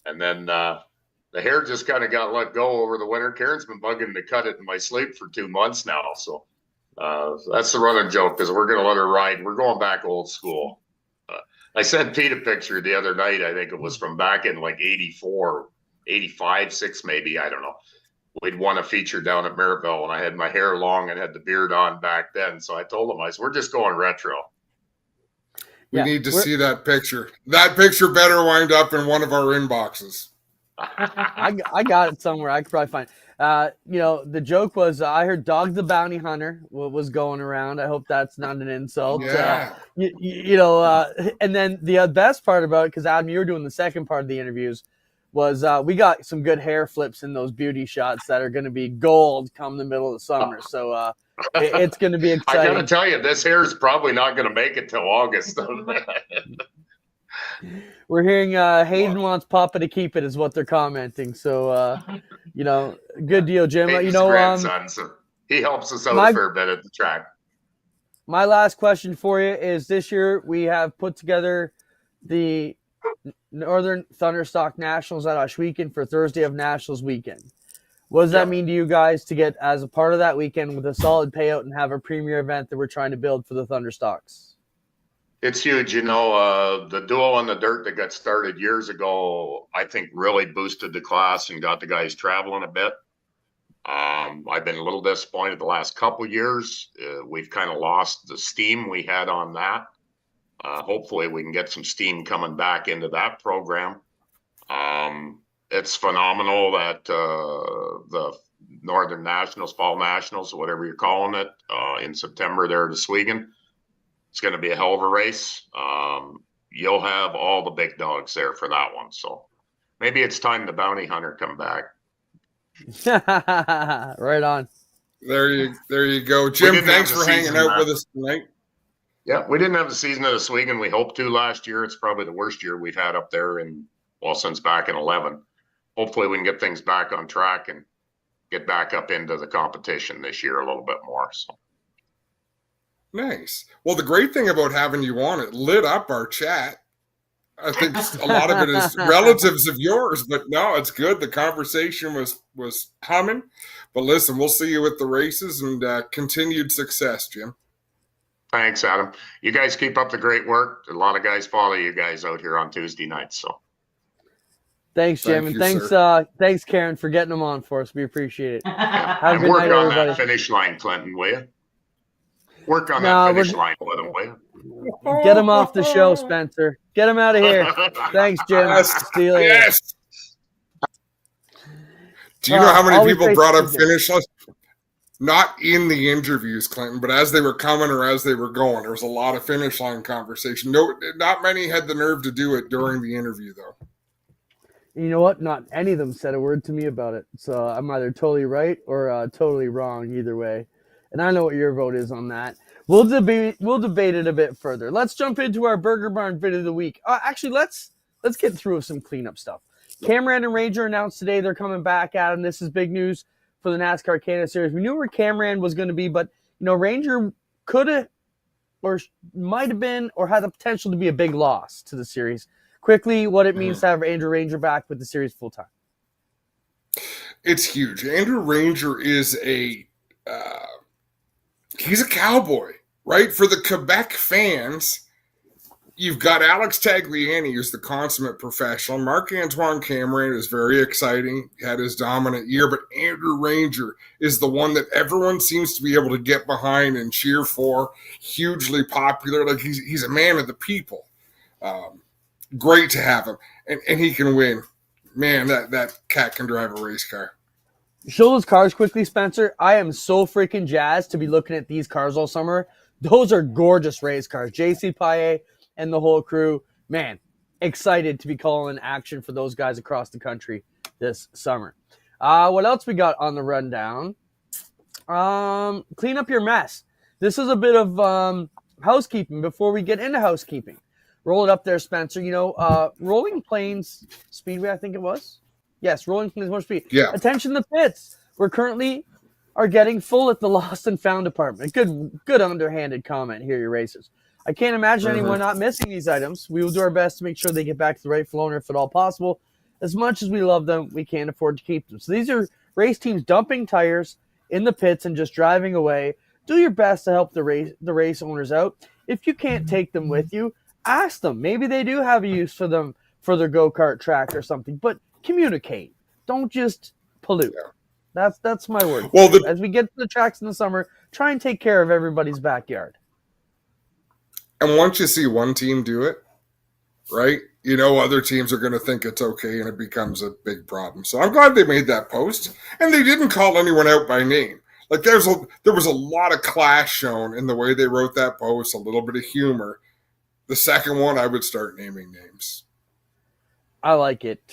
And then the hair just kind of got let go over the winter. Karen's been bugging to cut it in my sleep for 2 months now. So that's the running joke, because we're going to let her ride. We're going back old school. I sent Pete a picture the other night. I think it was from back in like 84, 85, 6 maybe. I don't know. We'd won a feature down at Maryville, and I had my hair long and had the beard on back then. So I told him, I said, we're just going retro. We need to see that picture. That picture better wind up in one of our inboxes. I got it somewhere. I could probably find it. You know, the joke was I heard Dog the Bounty Hunter was going around. I hope that's not an insult. Yeah. You know, and then the best part about it, because Adam, you were doing the second part of the interviews, was we got some good hair flips in those beauty shots that are going to be gold come the middle of the summer. So it's going to be exciting. I got to tell you, this hair is probably not going to make it till August. We're hearing Hayden wants Papa to keep it, is what they're commenting. So, you know, good deal, Jim. Hayden's you know, grandson, so he helps us out a fair bit at the track. My last question for you is, this year we have put together the Northern Thunderstock Nationals at Oshweekend for Thursday of Nationals weekend. What does that mean to you guys to get as a part of that weekend with a solid payout and have a premier event that we're trying to build for the Thunderstocks? It's huge. You know, the duo on the dirt that got started years ago, I think really boosted the class and got the guys traveling a bit. I've been a little disappointed the last couple years. We've kind of lost the steam we had on that. Hopefully we can get some steam coming back into that program. It's phenomenal that the Northern Nationals, Fall Nationals, whatever you're calling it, in September there at Oshweekend. It's going to be a hell of a race. You'll have all the big dogs there for that one. So maybe it's time the bounty hunter come back. Right on. There you go. Jim, thanks for hanging out with us tonight. Yeah, we didn't have the season at Oshweekend. We hoped to last year. It's probably the worst year we've had up there since back in 11. Hopefully we can get things back on track and get back up into the competition this year a little bit more. So. Nice. Well, the great thing about having you on, it lit up our chat. I think a lot of it is relatives of yours, but no, it's good. The conversation was humming. But listen, we'll see you at the races, and continued success, Jim. Thanks, Adam. You guys keep up the great work. A lot of guys follow you guys out here on Tuesday nights. So, thanks, Jim, and thanks, Karen, for getting them on for us. We appreciate it. Have a good work night, on everybody. that finish line, Clinton, will you? Work on that finish line with him, will you? Get him off the show, Spencer. Get him out of here. Thanks, Jim. See you later. Yes. Do you know how many people brought up finish lines? Not in the interviews, Clinton, but as they were coming or as they were going, there was a lot of finish line conversation. No, not many had the nerve to do it during the interview, though. You know what? Not any of them said a word to me about it. So I'm either totally right or totally wrong either way. And I know what your vote is on that. We'll debate it a bit further. Let's jump into our Burger Barn vid of the week. Actually, let's get through some cleanup stuff. Cameron and Ranger announced today they're coming back, Adam. This is big news for the NASCAR Canada Series. We knew where Cameron was going to be, but you know, Ranger could have or might have been or had the potential to be a big loss to the series. Quickly, what it means to have Andrew Ranger back with the series full time. It's huge. Andrew Ranger is he's a cowboy, right? For the Quebec fans, you've got Alex Tagliani, who's the consummate professional. Marc-Antoine Cameron is very exciting, had his dominant year, but Andrew Ranger is the one that everyone seems to be able to get behind and cheer for. Hugely popular. Like he's a man of the people. Great to have him. And he can win. Man, that cat can drive a race car. Show those cars quickly, Spencer. I am so freaking jazzed to be looking at these cars all summer. Those are gorgeous race cars. JC Paillet and the whole crew. Man, excited to be calling action for those guys across the country this summer. What else we got on the rundown? Clean up your mess. This is a bit of housekeeping before we get into housekeeping. Roll it up there, Spencer. Rolling Plains Speedway, I think it was. Yes, Rolling Plains Motor Speed. Yeah. Attention the pits. We're currently are getting full at the lost and found department. Good underhanded comment here, you racers. I can't imagine anyone not missing these items. We will do our best to make sure they get back to the rightful owner if at all possible. As much as we love them, we can't afford to keep them. So these are race teams dumping tires in the pits and just driving away. Do your best to help the race owners out. If you can't take them with you, ask them. Maybe they do have a use for them for their go-kart track or something. But communicate. Don't just pollute. That's my word. Well, as we get to the tracks in the summer, try and take care of everybody's backyard. And once you see one team do it, right, other teams are going to think it's okay, and it becomes a big problem. So I'm glad they made that post, and they didn't call anyone out by name. Like there was a lot of class shown in the way they wrote that post, a little bit of humor. The second one, I would start naming names. I like it.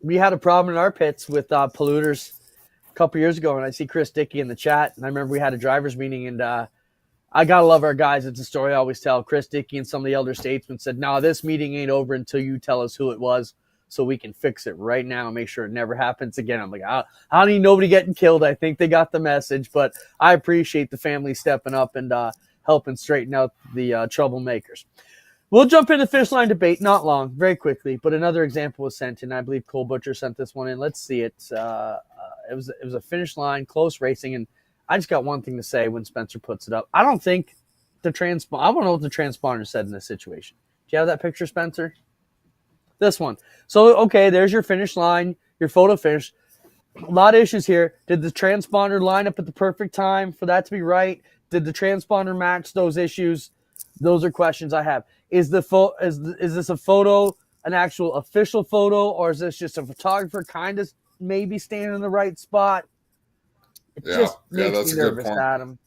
We had a problem in our pits with polluters a couple years ago, and I see Chris Dickey in the chat, and I remember we had a drivers meeting, and I gotta love our guys. It's a story I always tell. Chris Dickey and some of the elder statesmen said, "No, this meeting ain't over until you tell us who it was, so we can fix it right now and make sure it never happens again." I'm like, I don't need nobody getting killed. I think they got the message, but I appreciate the family stepping up and helping straighten out the troublemakers. We'll jump into finish line debate, not long, very quickly, but another example was sent in. I believe Cole Butcher sent this one in. Let's see it. It was a finish line, close racing, and I just got one thing to say when Spencer puts it up. I don't think I want to know what the transponder said in this situation. Do you have that picture, Spencer? This one. So, okay, there's your finish line, your photo finish. A lot of issues here. Did the transponder line up at the perfect time for that to be right? Did the transponder match those issues? Those are questions I have. Is this a photo, an actual official photo, or is this just a photographer kind of maybe standing in the right spot? It just makes me nervous, Adam.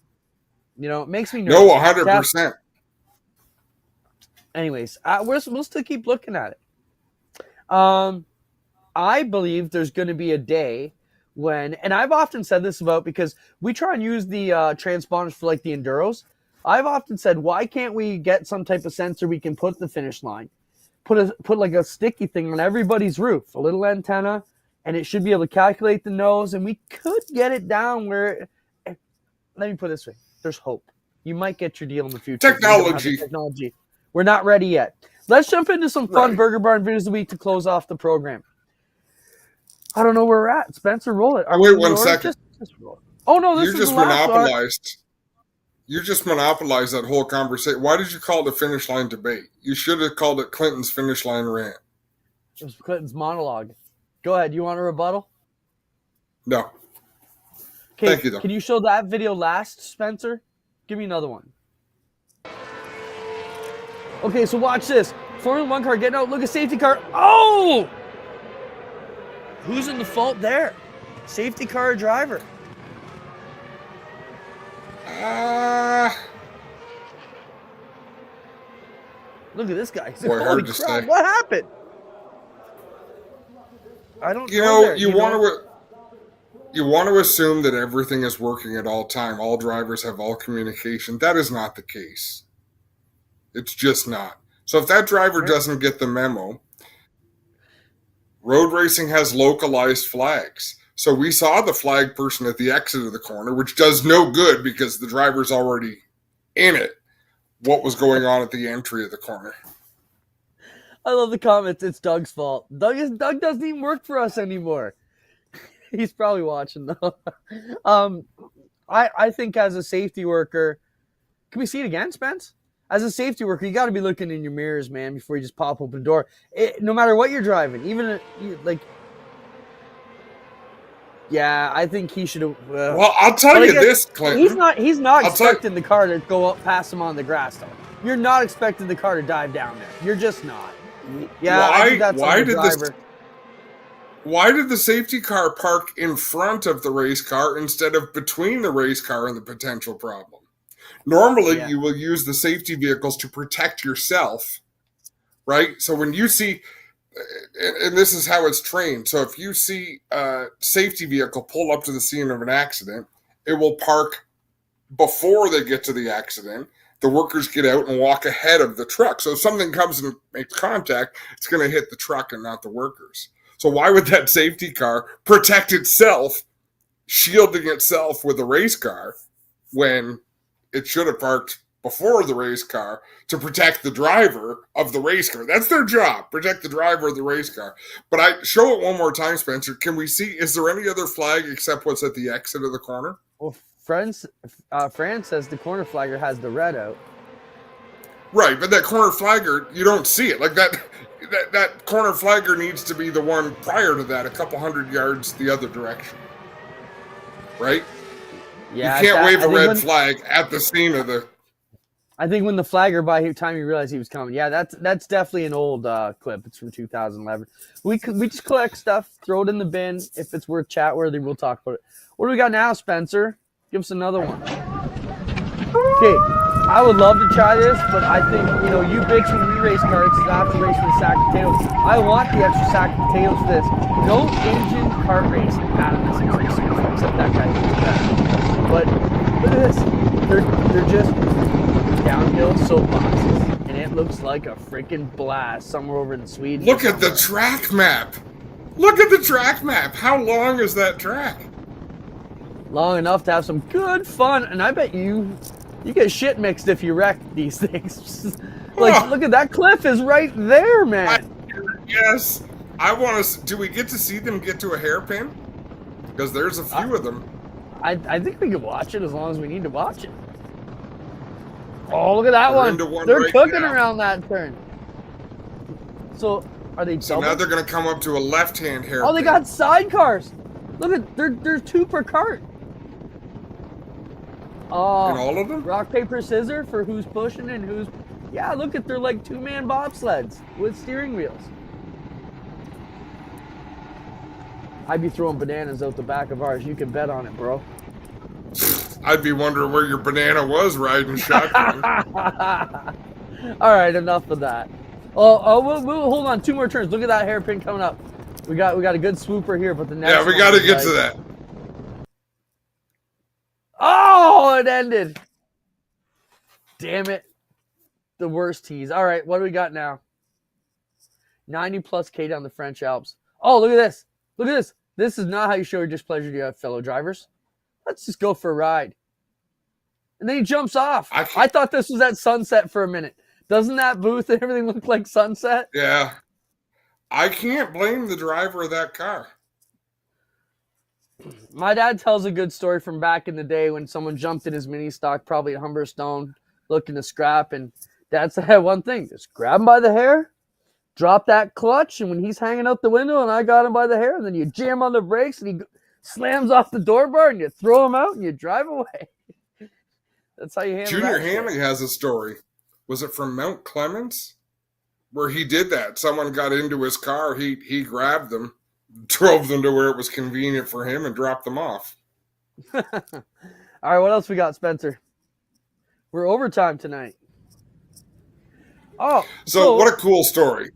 It makes me nervous. No, 100%. Anyways, we'll still keep looking at it. I believe there's going to be a day when, and I've often said this about, because we try and use the transponders for like the enduros. I've often said, why can't we get some type of sensor we can put at the finish line? Put like a sticky thing on everybody's roof, a little antenna, and it should be able to calculate the nose, and we could get it down where, let me put it this way, there's hope. You might get your deal in the future. Technology. We're not ready yet. Let's jump into some fun Burger Barn videos of the week to close off the program. I don't know where we're at. Spencer, roll it. Wait 1 second. Just roll it. Oh, no, this is the last monopolized. You just monopolized that whole conversation. Why did you call it a finish line debate? You should have called it Clinton's finish line rant. It was Clinton's monologue. Go ahead. You want a rebuttal? No. Okay, thank you, though. Can you show that video last, Spencer? Give me another one. Okay, so watch this. Formula 1 car getting out. Look at safety car. Oh! Who's in the fault there? Safety car or driver? Look at this guy. Boy, hard to say. What happened? I don't know. You want to assume that everything is working at all time. All drivers have all communication. That is not the case. It's just not. So if that driver doesn't get the memo, road racing has localized flags. So we saw the flag person at the exit of the corner, which does no good because the driver's already in it. What was going on at the entry of the corner? I love the comments. It's Doug's fault. Doug doesn't even work for us anymore. He's probably watching though. I think as a safety worker, can we see it again, Spence? As a safety worker, you got to be looking in your mirrors, man, before you just pop open the door. No matter what you're driving, even yeah, I think he should have. Well, I'll tell you this, Clinton. He's not expecting the car to go up past him on the grass, though. You're not expecting the car to dive down there. You're just not. Yeah, I think that's on the driver. Why did the safety car park in front of the race car instead of between the race car and the potential problem? Normally, you will use the safety vehicles to protect yourself right? So when you see, and this is how it's trained. So if you see a safety vehicle pull up to the scene of an accident, it will park before they get to the accident. The workers get out and walk ahead of the truck. So if something comes and makes contact, it's going to hit the truck and not the workers. So why would that safety car protect itself, shielding itself with a race car, when it should have parked before the race car to protect the driver of the race car? That's their job, protect the driver of the race car. But I show it one more time, Spencer. Can we see, is there any other flag except what's at the exit of the corner? Well, Fran says the corner flagger has the red out. Right, but that corner flagger, you don't see it. Like that corner flagger needs to be the one prior to that, a couple hundred yards the other direction. Right? Yeah, you can't wave a red flag at the scene of the... I think when the flagger, by the time you realized he was coming, yeah, that's definitely an old clip. It's from 2011. We just collect stuff, throw it in the bin. If it's worth chat worthy, we'll talk about it. What do we got now, Spencer? Give us another one. Okay, I would love to try this, but I think, you bitch when we race carts, I have to race for the sack of potatoes. I want the extra sack of potatoes for this. No engine kart racing out of this except that guy did that. But look at this. They're just downhill soapboxes, and it looks like a freaking blast somewhere over in Sweden. Look at the track map. Look at the track map. How long is that track? Long enough to have some good fun, and I bet you get shit mixed if you wreck these things. Look at that cliff is right there, man. Yes. I want to. Do we get to see them get to a hairpin? Because there's a few of them. I think we can watch it as long as we need to watch it. Oh, look at that one. They're right cooking now. Around that turn. So, are they So now they're going to come up to a left-hand hairpin. Oh, they got sidecars. Look at, there's 2 per cart. Oh, in all of them? Rock, paper, scissors for who's pushing and who's... Yeah, look at, they're like 2-man bobsleds with steering wheels. I'd be throwing bananas out the back of ours. You can bet on it, bro. I'd be wondering where your banana was riding shotgun. All right, enough of that. We'll hold on. 2 more turns. Look at that hairpin coming up. We got a good swooper here, but the next we got to get to that. Oh, it ended. Damn it. The worst tease. All right, what do we got now? 90 plus K down the French Alps. Oh, look at this. Look at this. This is not how you show your displeasure to your fellow drivers. Let's just go for a ride. And then he jumps off. I thought this was at sunset for a minute. Doesn't that booth and everything look like sunset? Yeah. I can't blame the driver of that car. My dad tells a good story from back in the day when someone jumped in his mini stock, probably at Humberstone, looking to scrap. And Dad said one thing, just grab him by the hair, drop that clutch, and when he's hanging out the window and I got him by the hair, and then you jam on the brakes and he slams off the door bar and you throw him out and you drive away. That's how you handle Junior that Hanley has a story. Was it from Mount Clemens? Where he did that. Someone got into his car, he grabbed them, drove them to where it was convenient for him, and dropped them off. All right, what else we got, Spencer? We're overtime tonight. Oh, so what a cool story.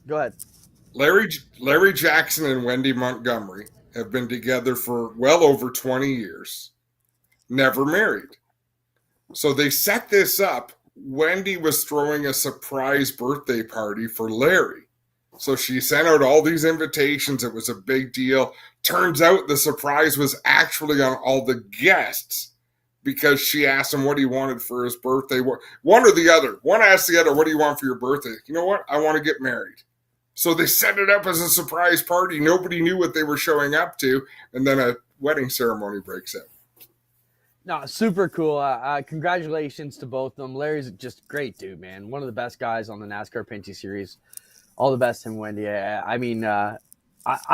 Go ahead. Larry Jackson and Wendy Montgomery have been together for well over 20 years. Never married. So they set this up. Wendy was throwing a surprise birthday party for Larry. So she sent out all these invitations. It was a big deal. Turns out the surprise was actually on all the guests because she asked him what he wanted for his birthday. One or the other. One asked the other, what do you want for your birthday? You know what? I want to get married. So they set it up as a surprise party. Nobody knew what they were showing up to. And then a wedding ceremony breaks out. No, super cool. Congratulations to both of them. Larry's just a great dude, man. One of the best guys on the NASCAR Pinty Series. All the best to him, Wendy. I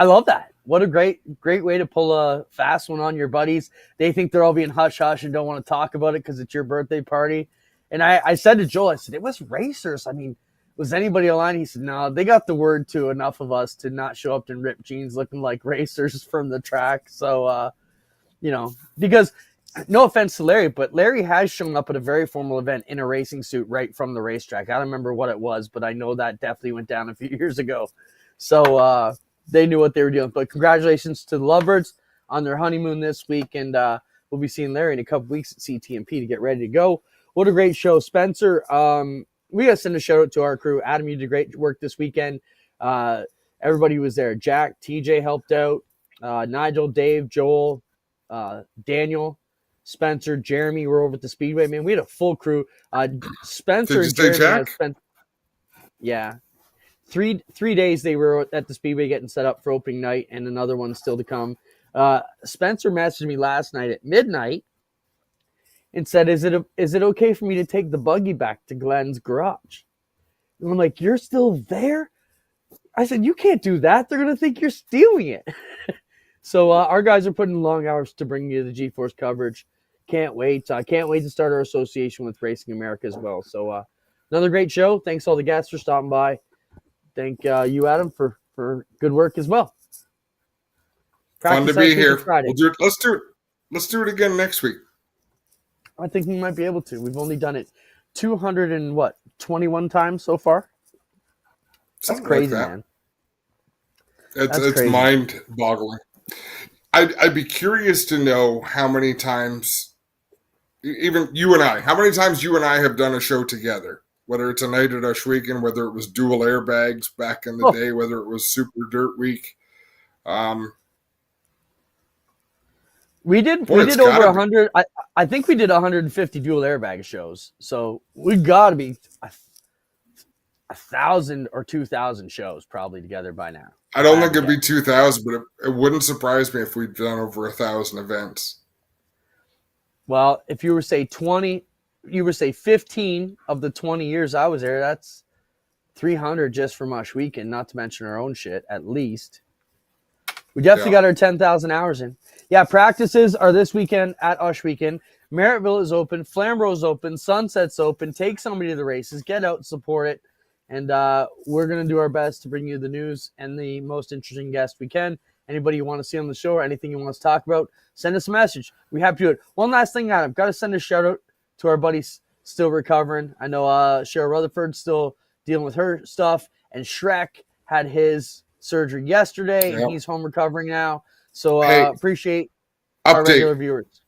love that. What a great way to pull a fast one on your buddies. They think they're all being hush-hush and don't want to talk about it because it's your birthday party. And I said to Joel, I said, it was racers. I mean, was anybody online? He said, no, they got the word to enough of us to not show up in ripped jeans looking like racers from the track. So, because no offense to Larry, but Larry has shown up at a very formal event in a racing suit right from the racetrack. I don't remember what it was, but I know that definitely went down a few years ago. So they knew what they were doing. But congratulations to the Lovebirds on their honeymoon this week, and we'll be seeing Larry in a couple weeks at CTMP to get ready to go. What a great show, Spencer. We got to send a shout out to our crew. Adam, you did great work this weekend. Everybody was there. Jack, TJ helped out. Nigel, Dave, Joel, Daniel, Spencer, Jeremy were over at the Speedway. Man, we had a full crew. Spencer Did you and say Jeremy Jack? had spent, yeah, three days they were at the Speedway getting set up for opening night, and another one still to come. Spencer messaged me last night at midnight and said, "Is it okay for me to take the buggy back to Glenn's garage?" And I'm like, "You're still there?" I said, "You can't do that. They're gonna think you're stealing it." So our guys are putting in long hours to bring you the G-Force coverage. Can't wait. Can't wait to start our association with Racing America as well. So another great show. Thanks all the guests for stopping by. Thank you, Adam, for good work as well. Fun to Practice be next week here. is Friday. Let's do it again next week. I think we might be able to. We've only done it 21 times so far. That's Something crazy, like that. man. It's crazy. mind-boggling. I'd be curious to know how many times, even you and I, how many times you and I have done a show together, whether it's a night at Oshwegan, whether it was dual airbags back in the day, whether it was Super Dirt Week. We did over 100. I think we did 150 dual airbag shows. So we got to be 1,000 or 2,000 shows probably together by now. I don't think it'd be 2,000, but it wouldn't surprise me if we'd done over 1,000 events. Well, if you were say 20, you were say 15 of the 20 years I was there, that's 300 just from Oshwegan, not to mention our own shit, at least. We definitely got our 10,000 hours in. Yeah, practices are this weekend at Oshwegan. Merrittville is open. Flamborough is open. Sunset's open. Take somebody to the races. Get out and support it. And we're going to do our best to bring you the news and the most interesting guests we can. Anybody you want to see on the show or anything you want us to talk about, send us a message. We're happy to do it. One last thing, Adam. Got to send a shout-out to our buddies still recovering. I know Cheryl Rutherford's still dealing with her stuff. And Shrek had his surgery yesterday, and he's home recovering now. So appreciate our regular viewers.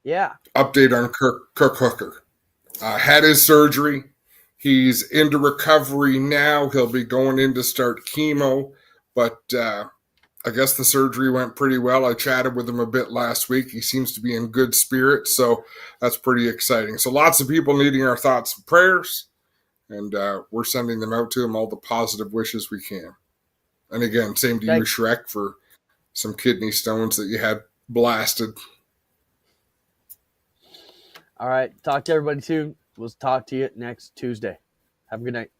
Yeah. Update on Kirk Hooker. Had his surgery. He's into recovery now. He'll be going in to start chemo, but I guess the surgery went pretty well. I chatted with him a bit last week. He seems to be in good spirits, so that's pretty exciting. So lots of people needing our thoughts and prayers, and we're sending them out to him, all the positive wishes we can. And again, same to you, Shrek, for some kidney stones that you had blasted. All right. Talk to everybody soon. We'll talk to you next Tuesday. Have a good night.